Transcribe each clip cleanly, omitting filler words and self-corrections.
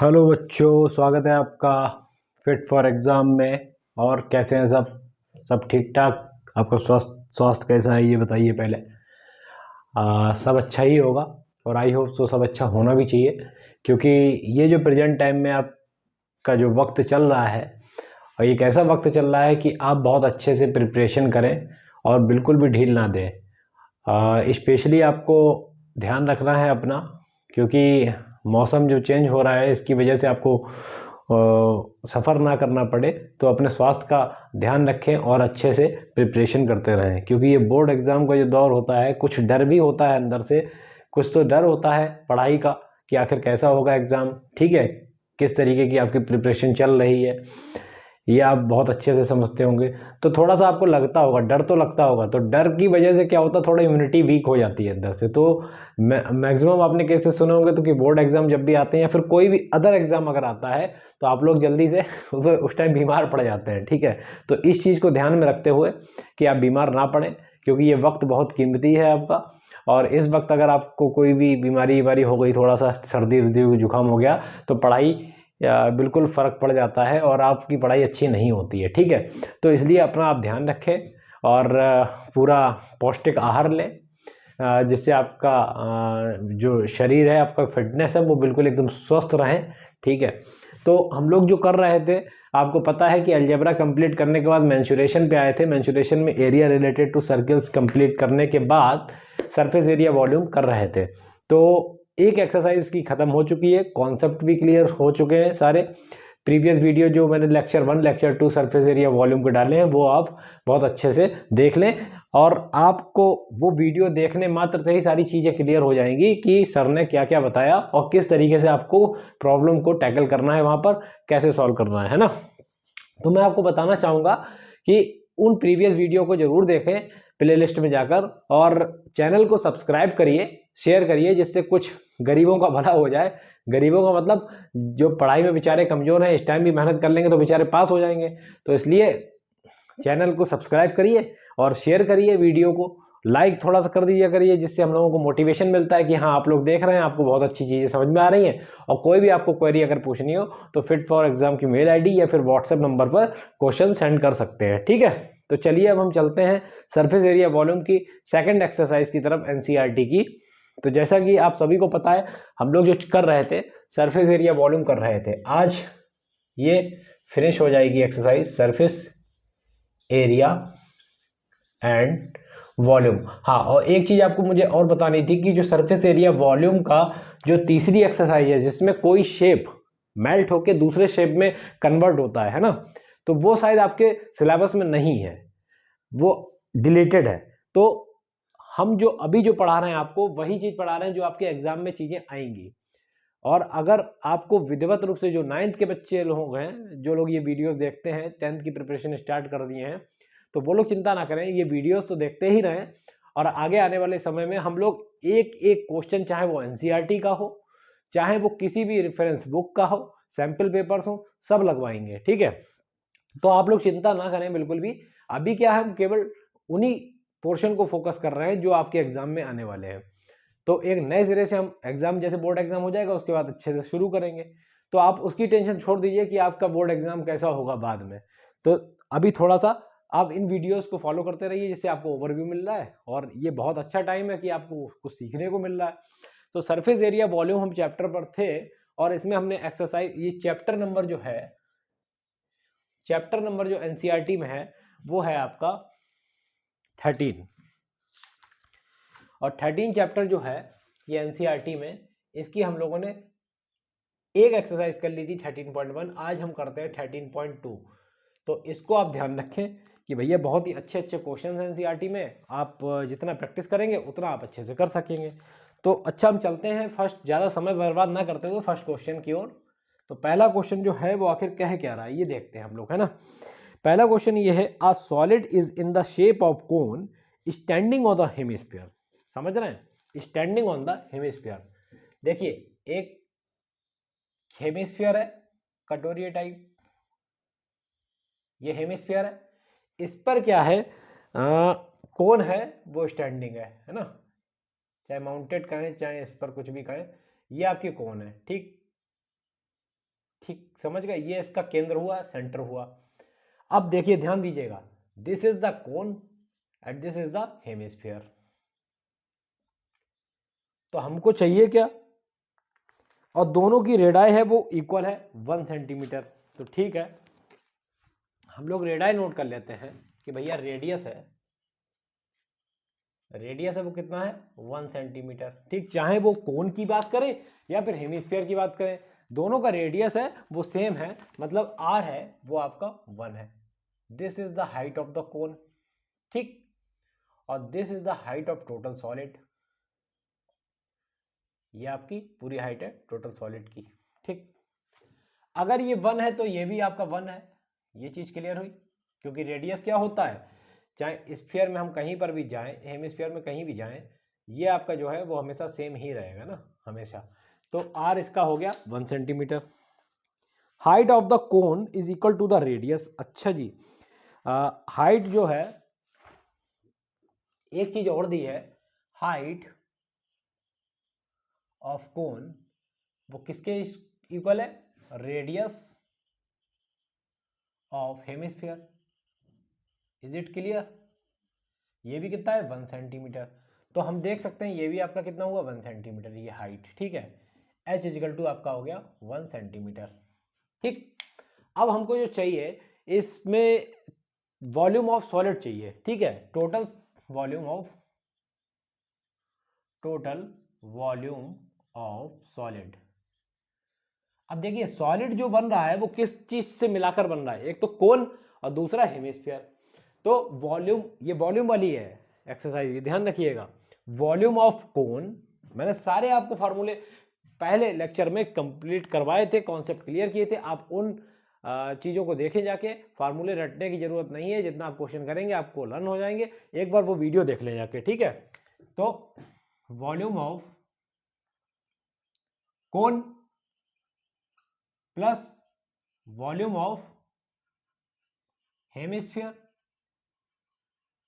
Hello बच्चों, स्वागत है आपका फिट फॉर एग्ज़ाम में। और कैसे हैं सब ठीक ठाक। आपका स्वास्थ्य स्वास्थ्य कैसा है ये बताइए पहले। सब अच्छा ही होगा और आई होप सो सब अच्छा होना भी चाहिए, क्योंकि ये जो प्रेजेंट टाइम में आपका जो वक्त चल रहा है, और एक ऐसा वक्त चल रहा है कि आप बहुत अच्छे से प्रिपरेशन करें और बिल्कुल भी ढील ना दें। स्पेशली आपको ध्यान रखना है अपना, क्योंकि मौसम जो चेंज हो रहा है इसकी वजह से आपको सफ़र ना करना पड़े। तो अपने स्वास्थ्य का ध्यान रखें और अच्छे से प्रिपरेशन करते रहें, क्योंकि ये बोर्ड एग्ज़ाम का जो दौर होता है, कुछ डर भी होता है अंदर से। कुछ तो डर होता है पढ़ाई का कि आखिर कैसा होगा एग्ज़ाम, ठीक है, किस तरीके की आपकी प्रिपरेशन चल रही है, ये आप बहुत अच्छे से समझते होंगे। तो थोड़ा सा आपको लगता होगा, डर तो लगता होगा। तो डर की वजह से क्या होता है, थोड़ा इम्यूनिटी वीक हो जाती है अंदर से। तो मैक्सिमम आपने केसेस सुने होंगे तो कि बोर्ड एग्जाम जब भी आते हैं या फिर कोई भी अदर एग्जाम अगर आता है तो आप लोग जल्दी से उस टाइम बीमार पड़ जाते हैं, ठीक है। तो इस चीज़ को ध्यान में रखते हुए कि आप बीमार ना पड़ें, क्योंकि ये वक्त बहुत कीमती है आपका। और इस वक्त अगर आपको कोई भी बीमारी हो गई, थोड़ा सा सर्दी वर्दी जुकाम हो गया, तो पढ़ाई बिल्कुल फ़र्क पड़ जाता है और आपकी पढ़ाई अच्छी नहीं होती है, ठीक है। तो इसलिए अपना आप ध्यान रखें और पूरा पौष्टिक आहार लें, जिससे आपका जो शरीर है, आपका फिटनेस है, वो बिल्कुल एकदम स्वस्थ रहें, ठीक है। तो हम लोग जो कर रहे थे, आपको पता है कि अलजेब्रा कंप्लीट करने के बाद मेंसुरेशन पे आए थे। मेंसुरेशन में area related to circles complete करने के बाद सरफेस एरिया वॉल्यूम कर रहे थे। तो एक एक्सरसाइज की खत्म हो चुकी है, कॉन्सेप्ट भी क्लियर हो चुके हैं सारे। प्रीवियस वीडियो जो मैंने lecture 1 lecture 2 surface area volume के डाले हैं, वो आप बहुत अच्छे से देख लें। और आपको वो वीडियो देखने मात्र से ही सारी चीज़ें क्लियर हो जाएंगी कि सर ने क्या क्या बताया और किस तरीके से आपको प्रॉब्लम को टैकल करना है, वहाँ पर कैसे सॉल्व करना है ना। तो मैं आपको बताना चाहूँगा कि उन प्रीवियस वीडियो को जरूर देखें प्लेलिस्ट में जाकर, और चैनल को सब्सक्राइब करिए, शेयर करिए, जिससे कुछ गरीबों का भला हो जाए। गरीबों का मतलब जो पढ़ाई में बेचारे कमज़ोर हैं, इस टाइम भी मेहनत कर लेंगे तो बेचारे पास हो जाएंगे। तो इसलिए चैनल को सब्सक्राइब करिए और शेयर करिए, वीडियो को लाइक थोड़ा सा कर दीजिए करिए, जिससे हम लोगों को मोटिवेशन मिलता है कि हाँ, आप लोग देख रहे हैं, आपको बहुत अच्छी चीज़ें समझ में आ रही हैं। और कोई भी आपको क्वेरी अगर पूछनी हो तो फिट फॉर एग्जाम की मेल आईडी या फिर व्हाट्सएप नंबर पर क्वेश्चन सेंड कर सकते हैं, ठीक है। तो चलिए अब हम चलते हैं सरफेस एरिया वॉल्यूम की सेकंड एक्सरसाइज की तरफ, एनसीईआरटी की। तो जैसा कि आप सभी को पता है, हम लोग जो कर रहे थे सरफेस एरिया वॉल्यूम कर रहे थे, आज ये फिनिश हो जाएगी exercise surface area and volume. हाँ, और एक चीज आपको मुझे और बतानी थी कि जो सरफेस एरिया वॉल्यूम का जो तीसरी एक्सरसाइज है, जिसमें कोई शेप मेल्ट होके दूसरे शेप में कन्वर्ट होता है ना, तो वो शायद आपके सिलेबस में नहीं है, वो डिलीटेड है। तो हम जो अभी जो पढ़ा रहे हैं आपको, वही चीज पढ़ा रहे हैं जो आपके एग्जाम में चीजें आएंगी। और अगर आपको विधिवत रूप से जो 9th के बच्चे लोग हैं, जो लोग ये वीडियोस देखते हैं, 10th की प्रिपरेशन स्टार्ट कर दिए हैं, तो वो लोग चिंता ना करें, ये वीडियोस तो देखते ही रहें। और आगे आने वाले समय में हम लोग एक एक क्वेश्चन, चाहे वो एनसीईआरटी का हो, चाहे वो किसी भी रेफरेंस बुक का हो, सैंपल पेपर्स हो, सब लगवाएंगे, ठीक है। तो आप लोग चिंता ना करें बिल्कुल भी। अभी क्या है, हम केवल उन्हीं पोर्शन को फोकस कर रहे हैं जो आपके एग्जाम में आने वाले हैं। तो एक नए सिरे से हम एग्जाम, जैसे बोर्ड एग्जाम हो जाएगा उसके बाद अच्छे से शुरू करेंगे। तो आप उसकी टेंशन छोड़ दीजिए कि आपका बोर्ड एग्जाम कैसा होगा बाद में। तो अभी थोड़ा सा आप इन वीडियोस को फॉलो करते रहिए, जिससे आपको ओवरव्यू मिल रहा है और ये बहुत अच्छा टाइम है कि आपको कुछ सीखने को मिल रहा है। तो सरफेस एरिया वॉल्यूम हम चैप्टर पर थे, और इसमें हमने एक्सरसाइज, ये चैप्टर नंबर जो है, चैप्टर नंबर जो एनसीईआरटी में है वो है आपका 13। और 13 चैप्टर जो है ये एनसीईआरटी में, इसकी हम लोगों ने एक एक्सरसाइज कर ली थी 13.1, आज हम करते हैं 13.2। तो इसको आप ध्यान रखें कि भैया बहुत ही अच्छे अच्छे क्वेश्चन हैं एनसीईआरटी में, आप जितना प्रैक्टिस करेंगे उतना आप अच्छे से कर सकेंगे। तो अच्छा, हम चलते हैं फर्स्ट, ज़्यादा समय बर्बाद ना करते हुए फर्स्ट क्वेश्चन की ओर। तो पहला क्वेश्चन जो है वो आखिर कह क्या रहा है, ये देखते हैं हम लोग, है ना। पहला क्वेश्चन ये है, a solid is in the shape of cone standing on the hemisphere. समझ रहे हैं, स्टैंडिंग ऑन द हेमिस्फीयर। देखिए, एक हेमिस्फीयर है, कटोरिया टाइप, ये हेमिस्फीयर है, इस पर क्या है, कौन है, वो स्टैंडिंग है ना। चाहे माउंटेड कहें चाहे इस पर कुछ भी कहें, ये आपकी कौन है, ठीक। ठीक समझ गए, ये इसका केंद्र हुआ, सेंटर हुआ। अब देखिए ध्यान दीजिएगा, this is the cone and this is the hemisphere. तो हमको चाहिए क्या, और दोनों की रेडाई है वो इक्वल है 1 सेंटीमीटर। तो ठीक है, हम लोग रेडाई नोट कर लेते हैं कि भैया रेडियस है, रेडियस है वो कितना है 1 सेंटीमीटर। ठीक, चाहे वो कोन की बात करें या फिर हेमिस्फीयर की बात करें, दोनों का रेडियस है वो सेम है, मतलब आर है वो आपका 1 है। This is the height of the कोन, ठीक, और this is the height of total solid. ये आपकी पूरी हाइट है टोटल सॉलिड की। ठीक, अगर ये 1 है तो ये भी आपका 1 है। ये चीज क्लियर हुई, क्योंकि रेडियस क्या होता है, चाहे स्फीयर में हम कहीं पर भी जाएं, हेमिस्फीयर में कहीं भी जाएं, ये आपका जो है वो हमेशा सेम ही रहेगा ना, हमेशा। तो आर इसका हो गया 1 centimetre. Height of the cone is equal to the radius. अच्छा जी, हाइट जो है, एक चीज और दी है, हाइट ऑफ कोन वो किसके इक्वल है, radius of hemisphere. Is it clear, ये भी कितना है 1 सेंटीमीटर। तो हम देख सकते हैं ये भी आपका कितना हुआ 1 सेंटीमीटर, ये हाइट, ठीक है। h इजिकल टू आपका हो गया 1 सेंटीमीटर। ठीक, अब हमको जो चाहिए इसमें वॉल्यूम ऑफ सॉलिड चाहिए, ठीक है, टोटल वॉल्यूम ऑफ सॉलिड। अब देखिए सॉलिड जो बन रहा है वो किस चीज से मिलाकर बन रहा है, एक तो कोन और दूसरा हेमिस्फीयर। तो वॉल्यूम, ये वॉल्यूम वाली है एक्सरसाइज, ध्यान रखिएगा। वॉल्यूम ऑफ कोन, मैंने सारे आपको फार्मूले पहले लेक्चर में कंप्लीट करवाए थे, कॉन्सेप्ट क्लियर किए थे। आप उन चीज़ों को देखें जाके, फार्मूले रटने की जरूरत नहीं है, जितना आप क्वेश्चन करेंगे आपको लर्न हो जाएंगे। एक बार वो वीडियो देख लें जाके, ठीक है। तो volume of cone plus volume of hemisphere,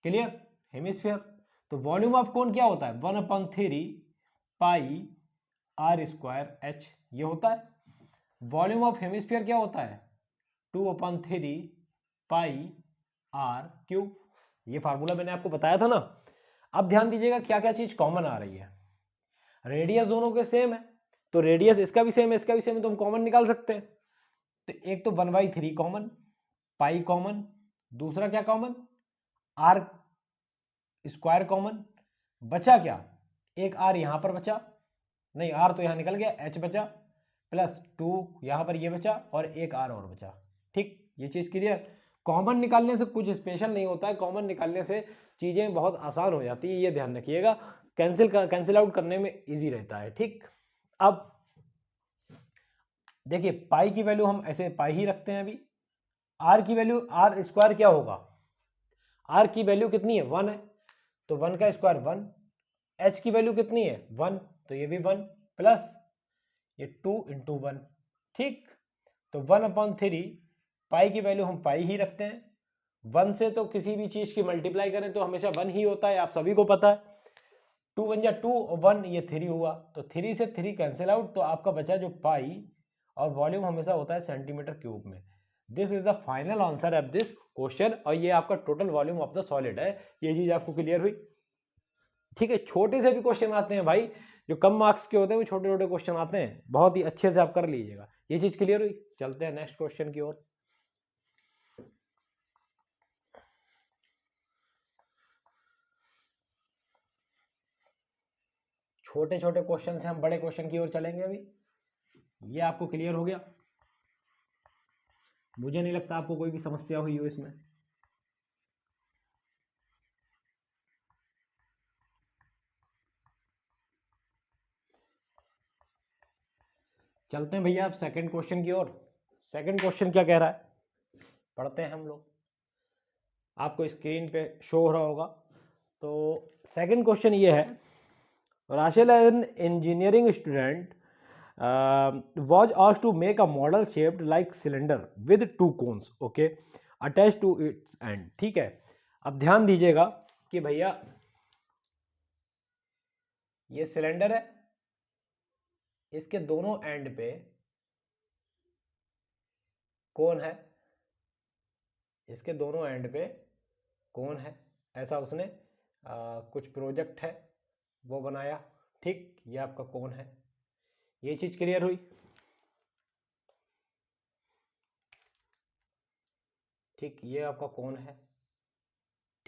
clear, hemisphere. तो वॉल्यूम ऑफ कोन क्या होता है 1/3 पाई आर स्क्वायर एच, ये होता है। वॉल्यूम ऑफ हेमिस्फीयर क्या होता है 2/3 पाई आर क्यूब। ये फार्मूला मैंने आपको बताया था ना। अब ध्यान दीजिएगा क्या क्या चीज कॉमन आ रही है। रेडियस दोनों के सेम है, तो रेडियस इसका भी सेम है, इसका भी सेम है, तो हम कॉमन निकाल सकते हैं। तो एक तो 1/3 कॉमन, पाई कॉमन, दूसरा क्या कॉमन, आर स्क्वायर कॉमन, बचा क्या, एक आर यहां पर बचा, नहीं आर तो यहां निकल गया, एच बचा, प्लस 2 यहां पर ये बचा, और एक आर और बचा। ठीक, ये चीज क्लियर। कॉमन निकालने से कुछ स्पेशल नहीं होता है, कॉमन निकालने से चीजें बहुत आसान हो जाती है, ये ध्यान रखिएगा। कैंसिल आउट करने में इजी रहता है। ठीक, अब देखिए पाई की वैल्यू हम ऐसे पाई ही रखते हैं अभी। आर की वैल्यू, आर स्क्वायर क्या होगा, आर की वैल्यू कितनी है 1 है, तो 1 का स्क्वायर 1। एच की वैल्यू कितनी है 1, तो ये भी 1, प्लस ये 2 इंटू 1। ठीक, तो 1/3 पाई की वैल्यू हम पाई ही रखते हैं। 1 से तो किसी भी चीज की मल्टीप्लाई करें तो हमेशा 1 ही होता है, आप सभी को पता है। 2 1 जा 2 और 1 ये 3 हुआ, तो 3 से 3 कैंसिल आउट, तो आपका बचा जो पाई, और वॉल्यूम हमेशा होता है सेंटीमीटर क्यूब में। This is the final answer of this question, और ये आपका total volume of the solid है। ये चीज आपको क्लियर हुई, ठीक है। छोटे से भी क्वेश्चन आते हैं भाई, जो कम मार्क्स के होते हैं वो छोटे छोटे क्वेश्चन आते हैं, बहुत ही अच्छे से आप कर लीजिएगा। ये चीज क्लियर हुई, चलते हैं नेक्स्ट क्वेश्चन की ओर। छोटे छोटे क्वेश्चन से हम बड़े क्वेश्चन की ओर चलेंगे अभी। ये आपको क्लियर हो गया, मुझे नहीं लगता आपको कोई भी समस्या हुई हो इसमें। चलते हैं भैया आप सेकंड क्वेश्चन की ओर। सेकंड क्वेश्चन क्या कह रहा है, पढ़ते हैं हम लोग, आपको स्क्रीन पे शो हो रहा होगा। तो सेकंड क्वेश्चन ये है, Rachel an engineering student was asked to make a model shaped like cylinder with 2 cones, okay, attached to its end। ठीक है, अब ध्यान दीजिएगा कि भैया ये सिलेंडर है, इसके दोनों एंड पे कोन है, इसके दोनों एंड पे कोन है, ऐसा उसने कुछ प्रोजेक्ट है वो बनाया, ठीक, ये आपका कोन है। ये चीज क्लियर हुई? ठीक, ये आपका कोन है,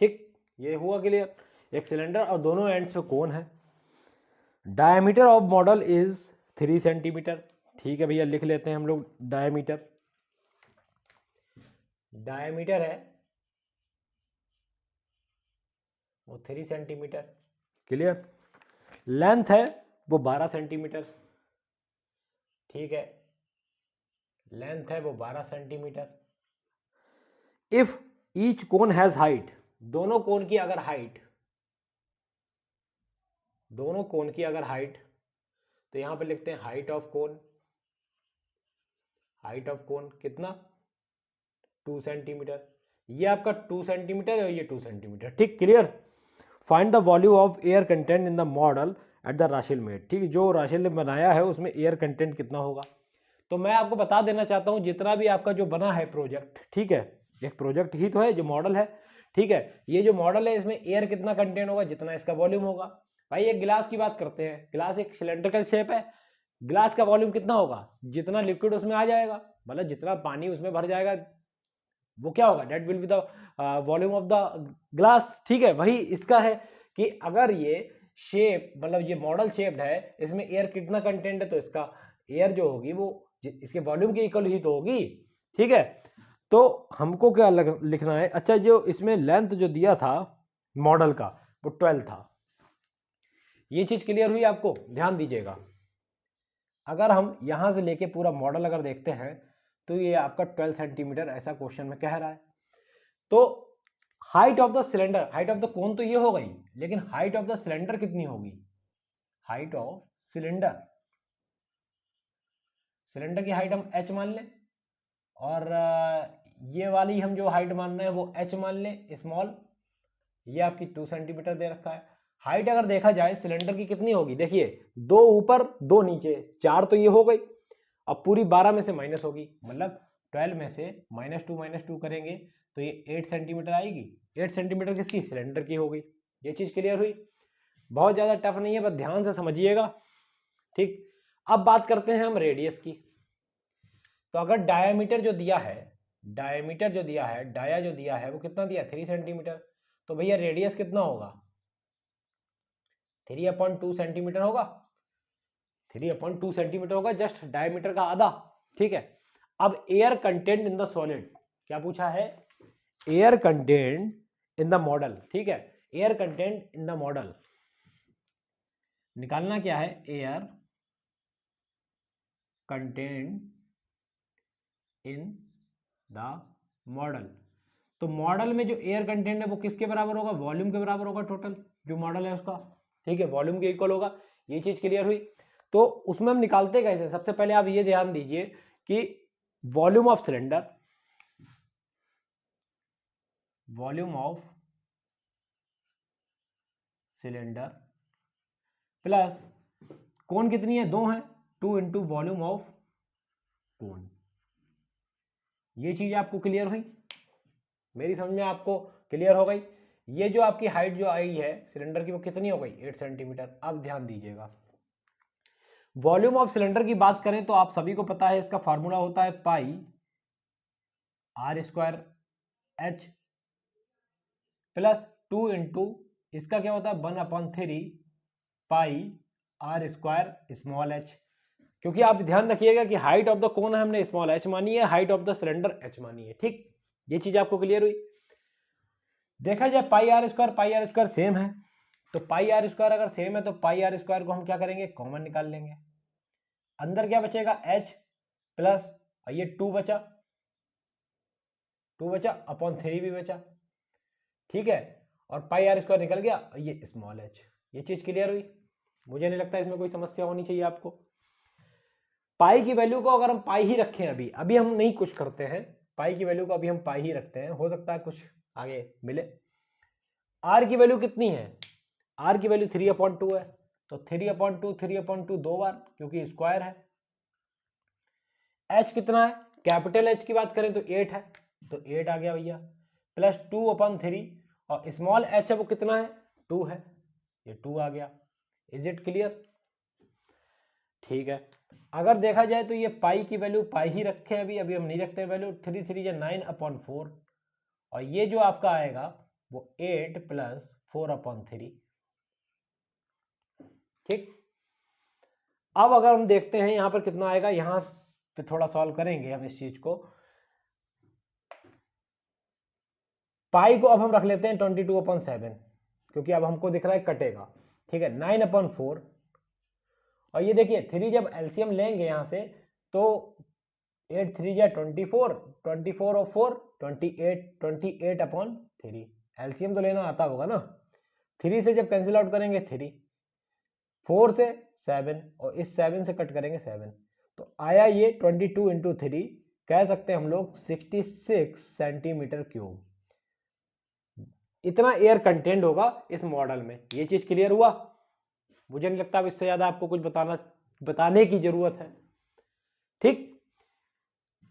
ठीक, ये हुआ क्लियर। एक सिलेंडर और दोनों एंड्स पे कोन है। Diameter of model is 3 centimetre. ठीक है भैया, लिख लेते हैं हम लोग डायमीटर। डायमीटर है वो 3 सेंटीमीटर, क्लियर। लेंथ है वो 12 सेंटीमीटर, ठीक है, लेंथ है वो 12 centimetre. If each cone has height, दोनों कोन की अगर हाइट, दोनों कोन की अगर हाइट, तो यहां पे लिखते हैं height of cone. Height of cone कितना? 2 सेंटीमीटर। ये आपका 2 सेंटीमीटर और ये 2 सेंटीमीटर, ठीक, clear. Find the volume of air content in the model at the राशिल मेड। ठीक, जो राशिल ने बनाया है उसमें एयर कंटेंट कितना होगा। तो मैं आपको बता देना चाहता हूं, जितना भी आपका जो बना है प्रोजेक्ट, ठीक है, एक प्रोजेक्ट ही तो है जो मॉडल है, ठीक है, ये जो मॉडल है इसमें एयर कितना कंटेंट होगा, जितना इसका वॉल्यूम होगा। भाई एक गिलास की बात करते हैं, गिलास एक सिलेंड्रिकल शेप है, गिलास का वॉल्यूम कितना होगा, जितना लिक्विड उसमें आ जाएगा, मतलब जितना पानी उसमें भर जाएगा वो क्या होगा, that will be the volume of the glass. ठीक है, वही इसका है कि अगर ये शेप, मतलब ये मॉडल शेप्ड है, इसमें एयर कितना कंटेंट है, तो इसका एयर जो होगी वो इसके वॉल्यूम के इक्वल ही तो होगी। ठीक है, तो हमको क्या लिखना है, अच्छा जो इसमें लेंथ जो दिया था मॉडल का वो 12 था। ये चीज क्लियर हुई आपको? ध्यान दीजिएगा, अगर हम यहां से लेके पूरा मॉडल अगर देखते हैं तो ये आपका 12 सेंटीमीटर ऐसा क्वेश्चन में कह रहा है। तो height of the cylinder, height of the कोन तो ये हो गई, लेकिन हाइट ऑफ द सिलेंडर कितनी होगी, हाइट ऑफ सिलेंडर, सिलेंडर की हाइट हम h मान लें, और ये वाली हम जो हाइट मान रहे हैं वो h मान लें स्मॉल, ये आपकी 2 सेंटीमीटर दे रखा है। हाइट अगर देखा जाए सिलेंडर की कितनी होगी, देखिए 2 ऊपर 2 नीचे, 4 तो ये हो गई, अब पूरी 12 में से माइनस होगी, मतलब 12 में से -2 करेंगे तो ये 8 सेंटीमीटर आएगी। 8 सेंटीमीटर किसकी, सिलेंडर की हो गई। ये चीज क्लियर हुई? बहुत ज्यादा टफ नहीं है, बस ध्यान से समझिएगा। ठीक, अब बात करते हैं हम रेडियस की। तो अगर डायामीटर जो दिया है, डायामीटर जो दिया है, डाया जो दिया है वो कितना दिया, 3 सेंटीमीटर, तो भैया रेडियस कितना होगा, 3/2 सेंटीमीटर होगा, 3/2 सेंटीमीटर होगा, जस्ट डायमीटर का आधा। ठीक है, अब air content in the solid, क्या पूछा है, air content in the model. ठीक है, air content in the model निकालना क्या है, air content in the model. तो मॉडल में जो एयर कंटेंट है वो किसके बराबर होगा, वॉल्यूम के बराबर होगा, टोटल जो मॉडल है उसका। ठीक है, वॉल्यूम के इक्वल होगा। ये चीज क्लियर हुई? तो उसमें हम निकालते कैसे, सबसे पहले आप ये ध्यान दीजिए कि volume of cylinder, volume of cylinder plus कोण कितनी है, 2 है, 2 इंटू वॉल्यूम ऑफ कोण। ये चीज आपको क्लियर हुई? मेरी समझ में आपको क्लियर हो गई? ये जो आपकी हाइट जो आई है सिलेंडर की वो कितनी हो गई, 8 सेंटीमीटर। अब ध्यान दीजिएगा, वॉल्यूम ऑफ सिलेंडर की बात करें तो आप सभी को पता है इसका फार्मूला होता है पाई r² h प्लस 2 इंटू इसका क्या होता है 1/3 पाई r² स्मॉल h। क्योंकि आप ध्यान रखिएगा कि हाइट ऑफ द कोन हमने स्मॉल h मानी है, height of the cylinder h मानी है। ठीक, ये चीज आपको क्लियर हुई? देखा जाए पाई r² सेम है, तो पाई r² अगर सेम है तो पाई r² को हम क्या करेंगे, कॉमन निकाल लेंगे। अंदर क्या बचेगा, h प्लस ये 2 बचा, 2 बचा अपॉन 3 भी बचा। ठीक है, और पाई r² निकल गया, ये स्मॉल h। ये चीज क्लियर हुई? मुझे नहीं लगता इसमें कोई समस्या होनी चाहिए आपको। पाई की वैल्यू को अगर हम पाई ही रखें, अभी अभी हम नहीं कुछ करते हैं, पाई की वैल्यू को अभी हम पाई ही रखते हैं, हो सकता है कुछ आगे मिले। आर की वैल्यू कितनी है, आर की वैल्यू 3/2 है, तो 3/2 3/2 2 बार, क्योंकि स्क्वायर है। एच कितना है कैपिटल एच की बात करें तो 8 है, तो 8 आ गया भैया, प्लस 2/3, और स्मॉल एच है वो कितना है, 2 है, ये 2 आ गया। Is it clear? ठीक है। अगर देखा जाए तो ये पाई की वैल्यू पाई ही रखे हैं, अभी हम नहीं रखते वैल्यू, 3 3 या 9/4, और ये जो आपका आएगा वो 8 + 4/3। ठीक। अब अगर हम देखते हैं यहां पर कितना आएगा, यहां पे थोड़ा सॉल्व करेंगे हम इस चीज को। पाई को अब हम रख लेते हैं 22/7, क्योंकि अब हमको दिख रहा है कटेगा। ठीक है, 9/4, और ये देखिए 3 जब एलसीएम लेंगे यहां से तो 8 3 या 24, 24 और 4 28, 28/3। एलसीएम तो लेना आता होगा ना। 3 से जब कैंसिल आउट करेंगे 3, 4 से 7, और इस 7 से कट करेंगे 7, तो आया ये 22 × 3, कह सकते हैं हम लोग 66 सेंटीमीटर क्यूब। इतना एयर कंटेंट होगा इस मॉडल में। ये चीज क्लियर हुआ? मुझे नहीं लगता अब इससे ज्यादा आपको कुछ बताने की जरूरत है। ठीक,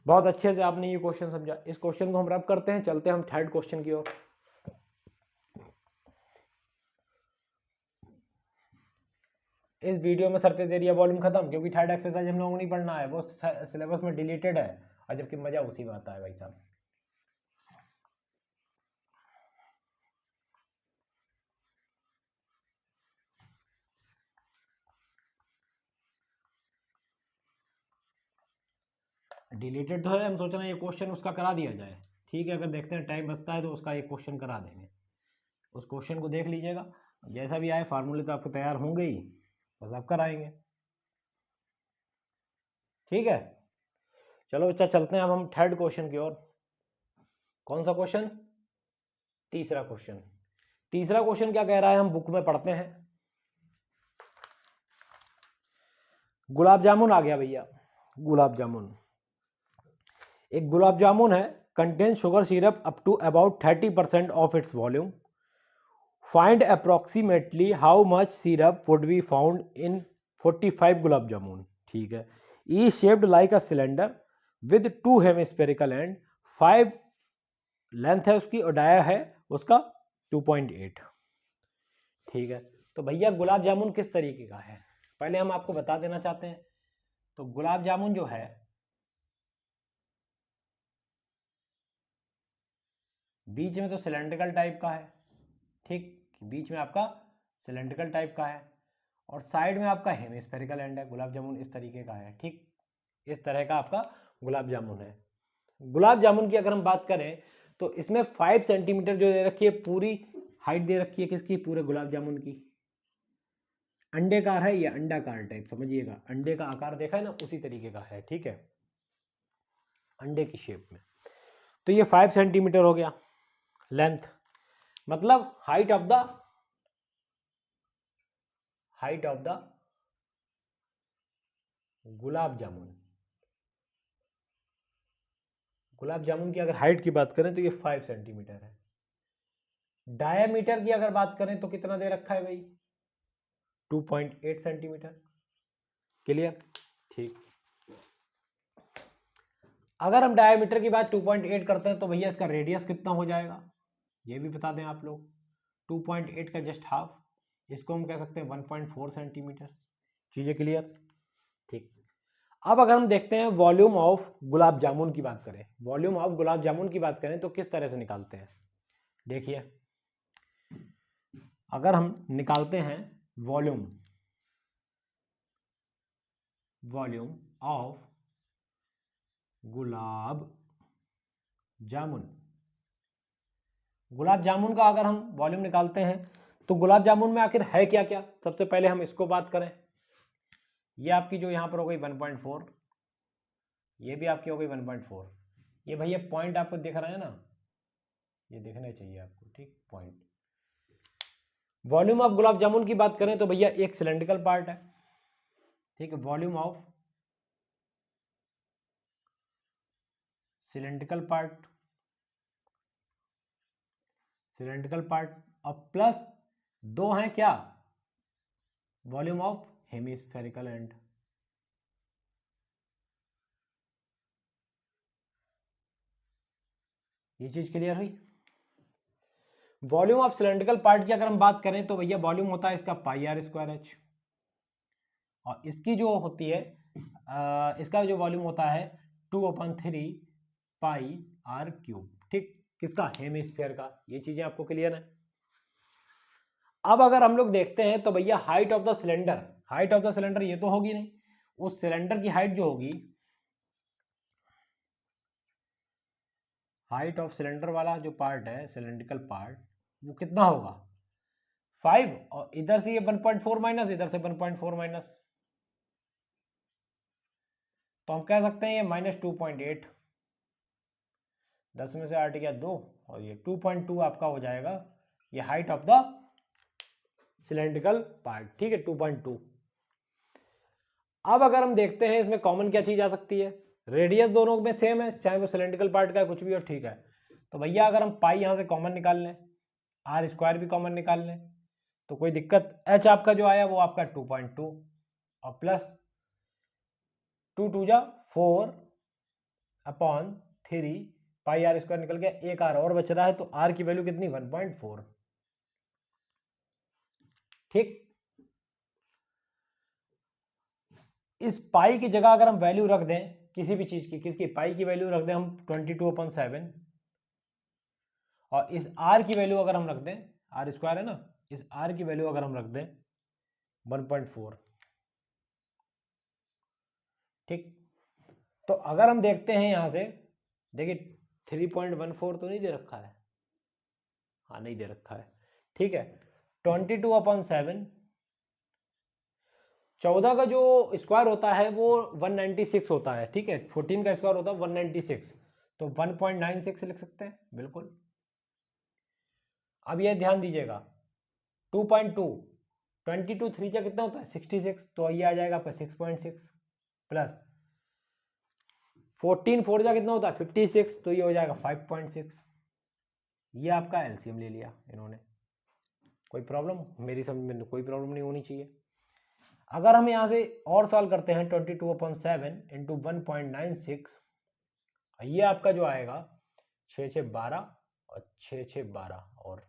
बहुत अच्छे से आपने ये क्वेश्चन समझा। इस क्वेश्चन को हम रब करते हैं, चलते हैं हम थर्ड क्वेश्चन की ओर। इस वीडियो में सरफेस एरिया वॉल्यूम खत्म, क्योंकि थर्ड एक्सरसाइज हम लोगों को नहीं पढ़ना है, वो सिलेबस में डिलीटेड है, और जबकि मजा उसी में आता है भाई साहब। डिलीटेड तो है, हम सोच रहे हैं ये क्वेश्चन उसका करा दिया जाए। ठीक है, अगर देखते हैं टाइम बचता है तो उसका एक क्वेश्चन करा देंगे। उस क्वेश्चन को देख लीजिएगा, जैसा भी आए फार्मूले तो आपके तैयार होंगे ही, बस आप कराएंगे। ठीक है, चलो बच्चा चलते हैं अब हम थर्ड क्वेश्चन की ओर। कौन सा क्वेश्चन? तीसरा क्वेश्चन। तीसरा क्वेश्चन क्या कह रहा है, हम बुक में पढ़ते हैं। गुलाब जामुन आ गया भैया। गुलाब जामुन, एक गुलाब जामुन है, contain sugar syrup up to about 30% of its volume. Find approximately how much syrup would be found in 45 gulab jamun. ठीक है, ई shaped like a cylinder with 2 hemispherical end, 5 length है उसकी, और डाया है उसका 2.8। ठीक है, तो भैया गुलाब जामुन किस तरीके का है, पहले हम आपको बता देना चाहते हैं। तो गुलाब जामुन जो है, बीच में तो सिलेंड्रिकल टाइप का है। ठीक, बीच में आपका सिलेंड्रिकल टाइप का है, और साइड में आपका हेमिस्फेरिकल एंड है। गुलाब जामुन इस तरीके का है। ठीक, इस तरह का आपका गुलाब जामुन है। गुलाब जामुन की अगर हम बात करें तो इसमें 5 सेंटीमीटर जो दे रखी है, पूरी हाइट दे रखी है किसकी, पूरे गुलाब जामुन की। अंडेकार है या अंडाकार टाइप, समझिएगा, अंडे का आकार देखा है ना, उसी तरीके का है। ठीक है, अंडे की शेप में। तो ये 5 सेंटीमीटर हो गया लेंथ, मतलब height of the gulab jamun. Gulab jamun की अगर हाइट की बात करें तो ये 5 सेंटीमीटर है। डायामीटर की अगर बात करें तो कितना दे रखा है भाई, 2.8 सेंटीमीटर। क्लियर? ठीक, अगर हम डायमीटर की बात 2.8 करते हैं तो भैया इसका रेडियस कितना हो जाएगा, ये भी बता दें आप लोग। 2.8 का जस्ट हाफ, इसको हम कह सकते हैं 1.4 सेंटीमीटर। चीजें क्लियर? ठीक, अब अगर हम देखते हैं वॉल्यूम ऑफ गुलाब जामुन की बात करें, वॉल्यूम ऑफ गुलाब जामुन की बात करें तो किस तरह से निकालते हैं। देखिए, अगर हम निकालते हैं वॉल्यूम ऑफ गुलाब जामुन, गुलाब जामुन का अगर हम वॉल्यूम निकालते हैं तो गुलाब जामुन में आखिर है क्या क्या। सबसे पहले हम इसको बात करें, ये आपकी जो यहां पर हो गई 1.4, ये भी आपकी हो गई 1.4। ये भैया पॉइंट आपको दिख रहा है ना, ये दिखने चाहिए आपको। ठीक, point. Volume of gulab jamun की बात करें तो भैया एक सिलेंड्रिकल पार्ट है। ठीक है, वॉल्यूम ऑफ सिलेंड्रिकल पार्ट और प्लस 2 हैं क्या, वॉल्यूम ऑफ हेमिस्फेरिकल एंड। ये चीज क्लियर हुई। वॉल्यूम ऑफ सिलेंड्रिकल पार्ट की अगर हम बात करें तो भैया वॉल्यूम होता है इसका पाई आर स्क्वायर एच, और इसकी जो होती है इसका जो वॉल्यूम होता है 2/3 पाई आर क्यूब। ठीक, किसका? हेमिस्फीयर का। ये चीजें आपको क्लियर है। अब अगर हम लोग देखते हैं तो भैया height of the cylinder, height of the cylinder ये तो होगी नहीं, उस सिलेंडर की हाइट जो होगी, हाइट ऑफ सिलेंडर वाला जो पार्ट है सिलेंड्रिकल पार्ट, वो कितना होगा 5, और इधर से ये 1.4 माइनस, इधर से 1.4 माइनस, तो हम कह सकते हैं ये -2.8, 10 में से 8 गया 2, और ये 2.2 आपका हो जाएगा ये height of the cylindrical part. ठीक है, 2.2। अब अगर हम देखते हैं इसमें कॉमन क्या चीज आ सकती है, रेडियस दोनों में सेम है, चाहे वो सिलेंड्रिकल पार्ट का है कुछ भी और, ठीक है। तो भैया अगर हम पाई यहां से कॉमन निकाल लें, आर स्क्वायर भी कॉमन निकाल लें, तो कोई दिक्कत, एच आपका जो आया वो आपका 2.2, और प्लस 2 2 जा 4/3 पाई आर स्क्वायर निकल गया, एक आर और बच रहा है, तो आर की वैल्यू कितनी 1.4। ठीक, इस पाई की जगह अगर हम वैल्यू रख दें किसी भी चीज की, किसकी? पाई की वैल्यू रख दें हम 22/7, और इस आर की वैल्यू अगर हम रख दें, आर स्क्वायर है ना, इस आर की वैल्यू अगर हम रख दें 1.4। ठीक, तो अगर हम देखते हैं यहां से, देखिए 3.14 तो नहीं दे रखा है, हाँ नहीं दे रखा है, ठीक है। 22/7, 14 का जो स्क्वायर होता है वो 196 होता है, ठीक है। 14 का स्क्वायर होता है 196, तो 1.96 लिख सकते हैं, बिल्कुल। अब ये ध्यान दीजिएगा 2.2, 22 3 का कितना होता है 66, तो ये आ जाएगा आपका 6.6, प्लस 14 4 का कितना होता है 56, तो ये हो जाएगा 5.6। ये आपका एलसीएम ले लिया इन्होंने, कोई प्रॉब्लम? मेरी समझ में कोई प्रॉब्लम नहीं होनी चाहिए। अगर हम यहां से और सॉल्व करते हैं 22/7 इंटू 1.96, ये आपका जो आएगा 6 6 12 और 6 6 12, और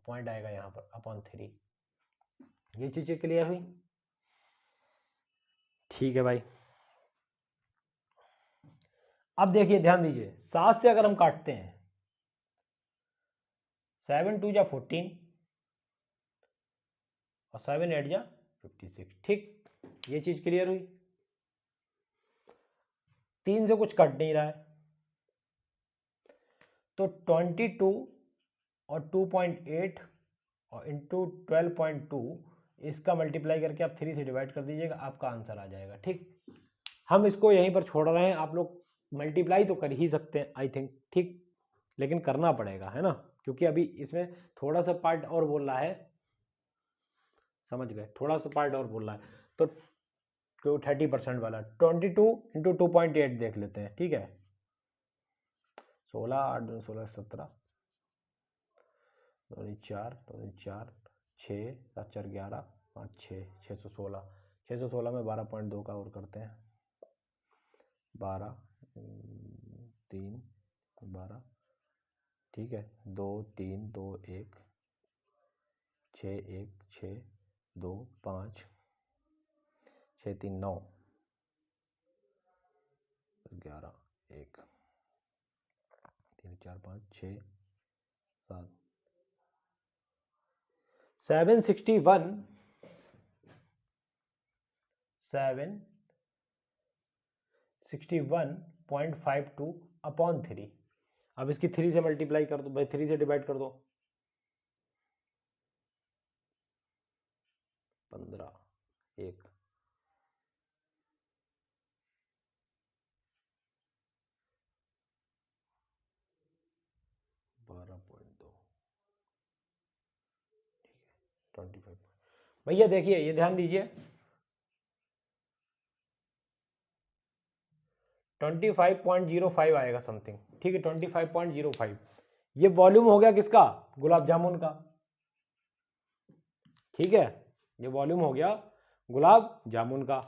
पॉइंट आएगा यहाँ पर /3। ये चीजें क्लियर हुई? ठीक है भाई। अब देखिए ध्यान दीजिए, 7 से अगर हम काटते हैं, 7 2 जा 14, और 7 8 जा 56। ठीक, ये चीज क्लियर हुई। 3 से कुछ कट नहीं रहा है, तो 22 और 2.8 और इंटू 12.2, इसका मल्टीप्लाई करके आप 3 से डिवाइड कर दीजिएगा, आपका आंसर आ जाएगा। ठीक, हम इसको यहीं पर छोड़ रहे हैं, आप लोग मल्टीप्लाई तो कर ही सकते हैं आई थिंक, ठीक, लेकिन करना पड़ेगा, है ना, क्योंकि अभी इसमें थोड़ा सा पार्ट और बोल रहा है, समझ गए, थोड़ा सा पार्ट और बोल रहा है, तो 30% वाला 22 इंटू 2.8 देख लेते हैं। ठीक है, 16 8 2 16 17 2 4 2 4 6 7 4 11 5 6 616, 616 में 12.2 का और करते हैं, 12 3 12, ठीक है, 2 3 2 1 6 1 6 2 5 6 3 9 11 1 3 4 5 6 7 761 761.52/3। अब इसकी 3 से मल्टीप्लाई कर दो भाई, 3 से डिवाइड कर दो, 15 1 12.2, ठीक है 25। भैया देखिए ये ध्यान दीजिए 25.05 आएगा समथिंग, ठीक है 25.05। ये वॉल्यूम हो गया किसका? गुलाब जामुन का। ठीक है, ये वॉल्यूम हो गया गुलाब जामुन का।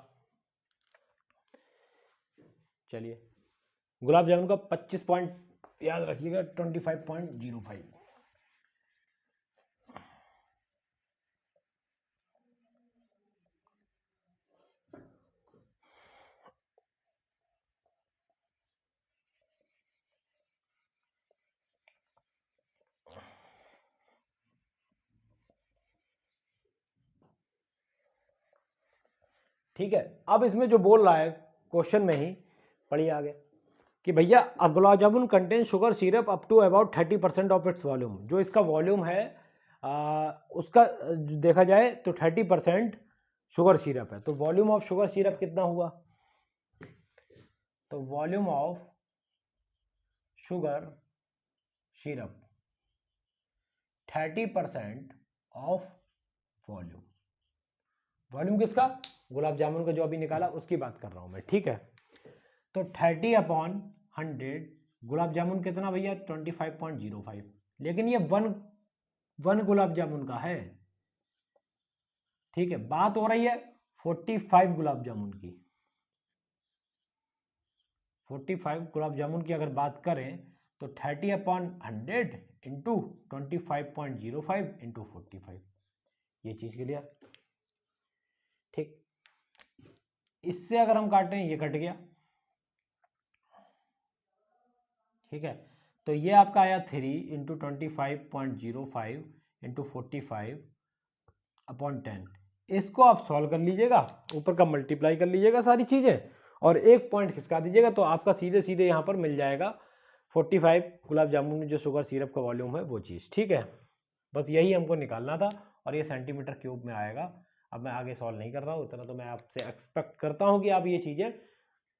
चलिए गुलाब जामुन का 25 याद रखिएगा 25.05। ठीक है, अब इसमें जो बोल रहा है क्वेश्चन में ही पढ़िए आगे कि भैया a gulab jamun contain sugar syrup up to about 30% of its volume. जो इसका वॉल्यूम है उसका देखा जाए तो 30% शुगर सिरप है। तो वॉल्यूम ऑफ शुगर सिरप कितना हुआ? तो volume of sugar syrup 30% of volume. Volume किसका? गुलाब जामुन का जो अभी निकाला उसकी बात कर रहा हूं मैं, ठीक है। तो 30/100 गुलाब जामुन कितना भैया? 25.05। लेकिन ये वन गुलाब जामुन का है, ठीक है। बात हो रही है 45 गुलाब जामुन की। 45 गुलाब जामुन की अगर बात करें तो 30/100 इंटू 25.05 इंटू 45, ये चीज क्लियर, ठीक। इससे अगर हम काटें ये कट गया, ठीक है। तो ये आपका आया 3 इंटू 25.05 इंटू 45/10। इसको आप सॉल्व कर लीजिएगा, ऊपर का मल्टीप्लाई कर लीजिएगा सारी चीजें और एक पॉइंट खिसका दीजिएगा, तो आपका सीधे सीधे यहाँ पर मिल जाएगा 45 गुलाब जामुन में जो शुगर सिरप का वॉल्यूम है वो चीज़, ठीक है। बस यही हमको निकालना था और ये सेंटीमीटर क्यूब में आएगा। अब मैं आगे सॉल्व नहीं कर रहा हूँ, इतना तो मैं आपसे एक्सपेक्ट करता हूँ कि आप ये चीज़ें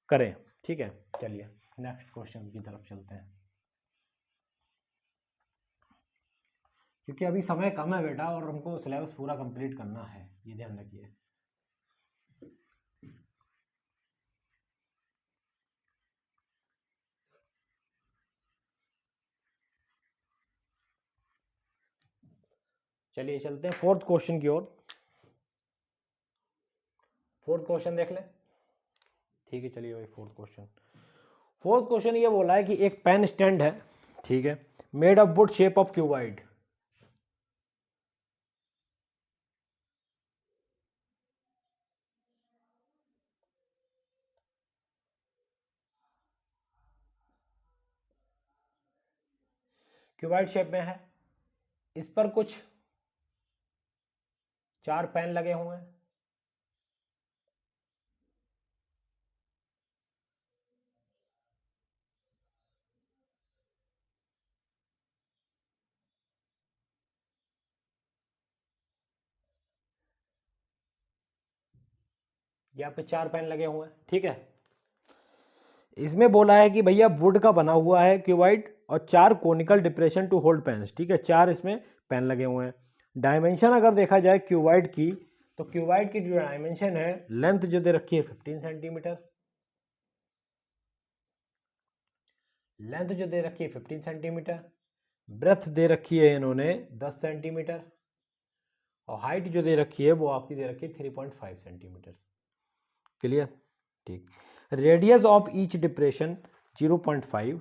करें, ठीक है। चलिए नेक्स्ट क्वेश्चन की तरफ चलते हैं, क्योंकि अभी समय कम है बेटा और हमको सिलेबस पूरा कंप्लीट करना है, ये ध्यान रखिए। चलिए चलते हैं फोर्थ क्वेश्चन की ओर। फोर्थ क्वेश्चन देख ले, ठीक है। चलिए भाई फोर्थ क्वेश्चन ये बोला है कि एक पेन स्टैंड है, ठीक है, made of would shape of cuboid. Cuboid shape में है, इस पर कुछ 4 पेन लगे हुए हैं। ये आपके 4 पेन लगे हुए हैं, ठीक है। इसमें बोला है कि भैया वुड का बना हुआ है क्यूबाइड और 4 conical depression to hold pens, ठीक है। 4 इसमें पेन लगे हुए हैं। डायमेंशन अगर देखा जाए क्यूबाइड की, तो क्यूबाइड की जो डायमेंशन है, लेंथ जो दे रखी है 15 सेंटीमीटर, लेंथ जो दे रखी है 15 सेंटीमीटर, ब्रेथ दे रखी है इन्होंने 10 सेंटीमीटर और हाइट जो दे रखी है वो आपकी दे रखी है 3.5 सेंटीमीटर, क्लियर, ठीक। रेडियस ऑफ ईच डिप्रेशन 0.5,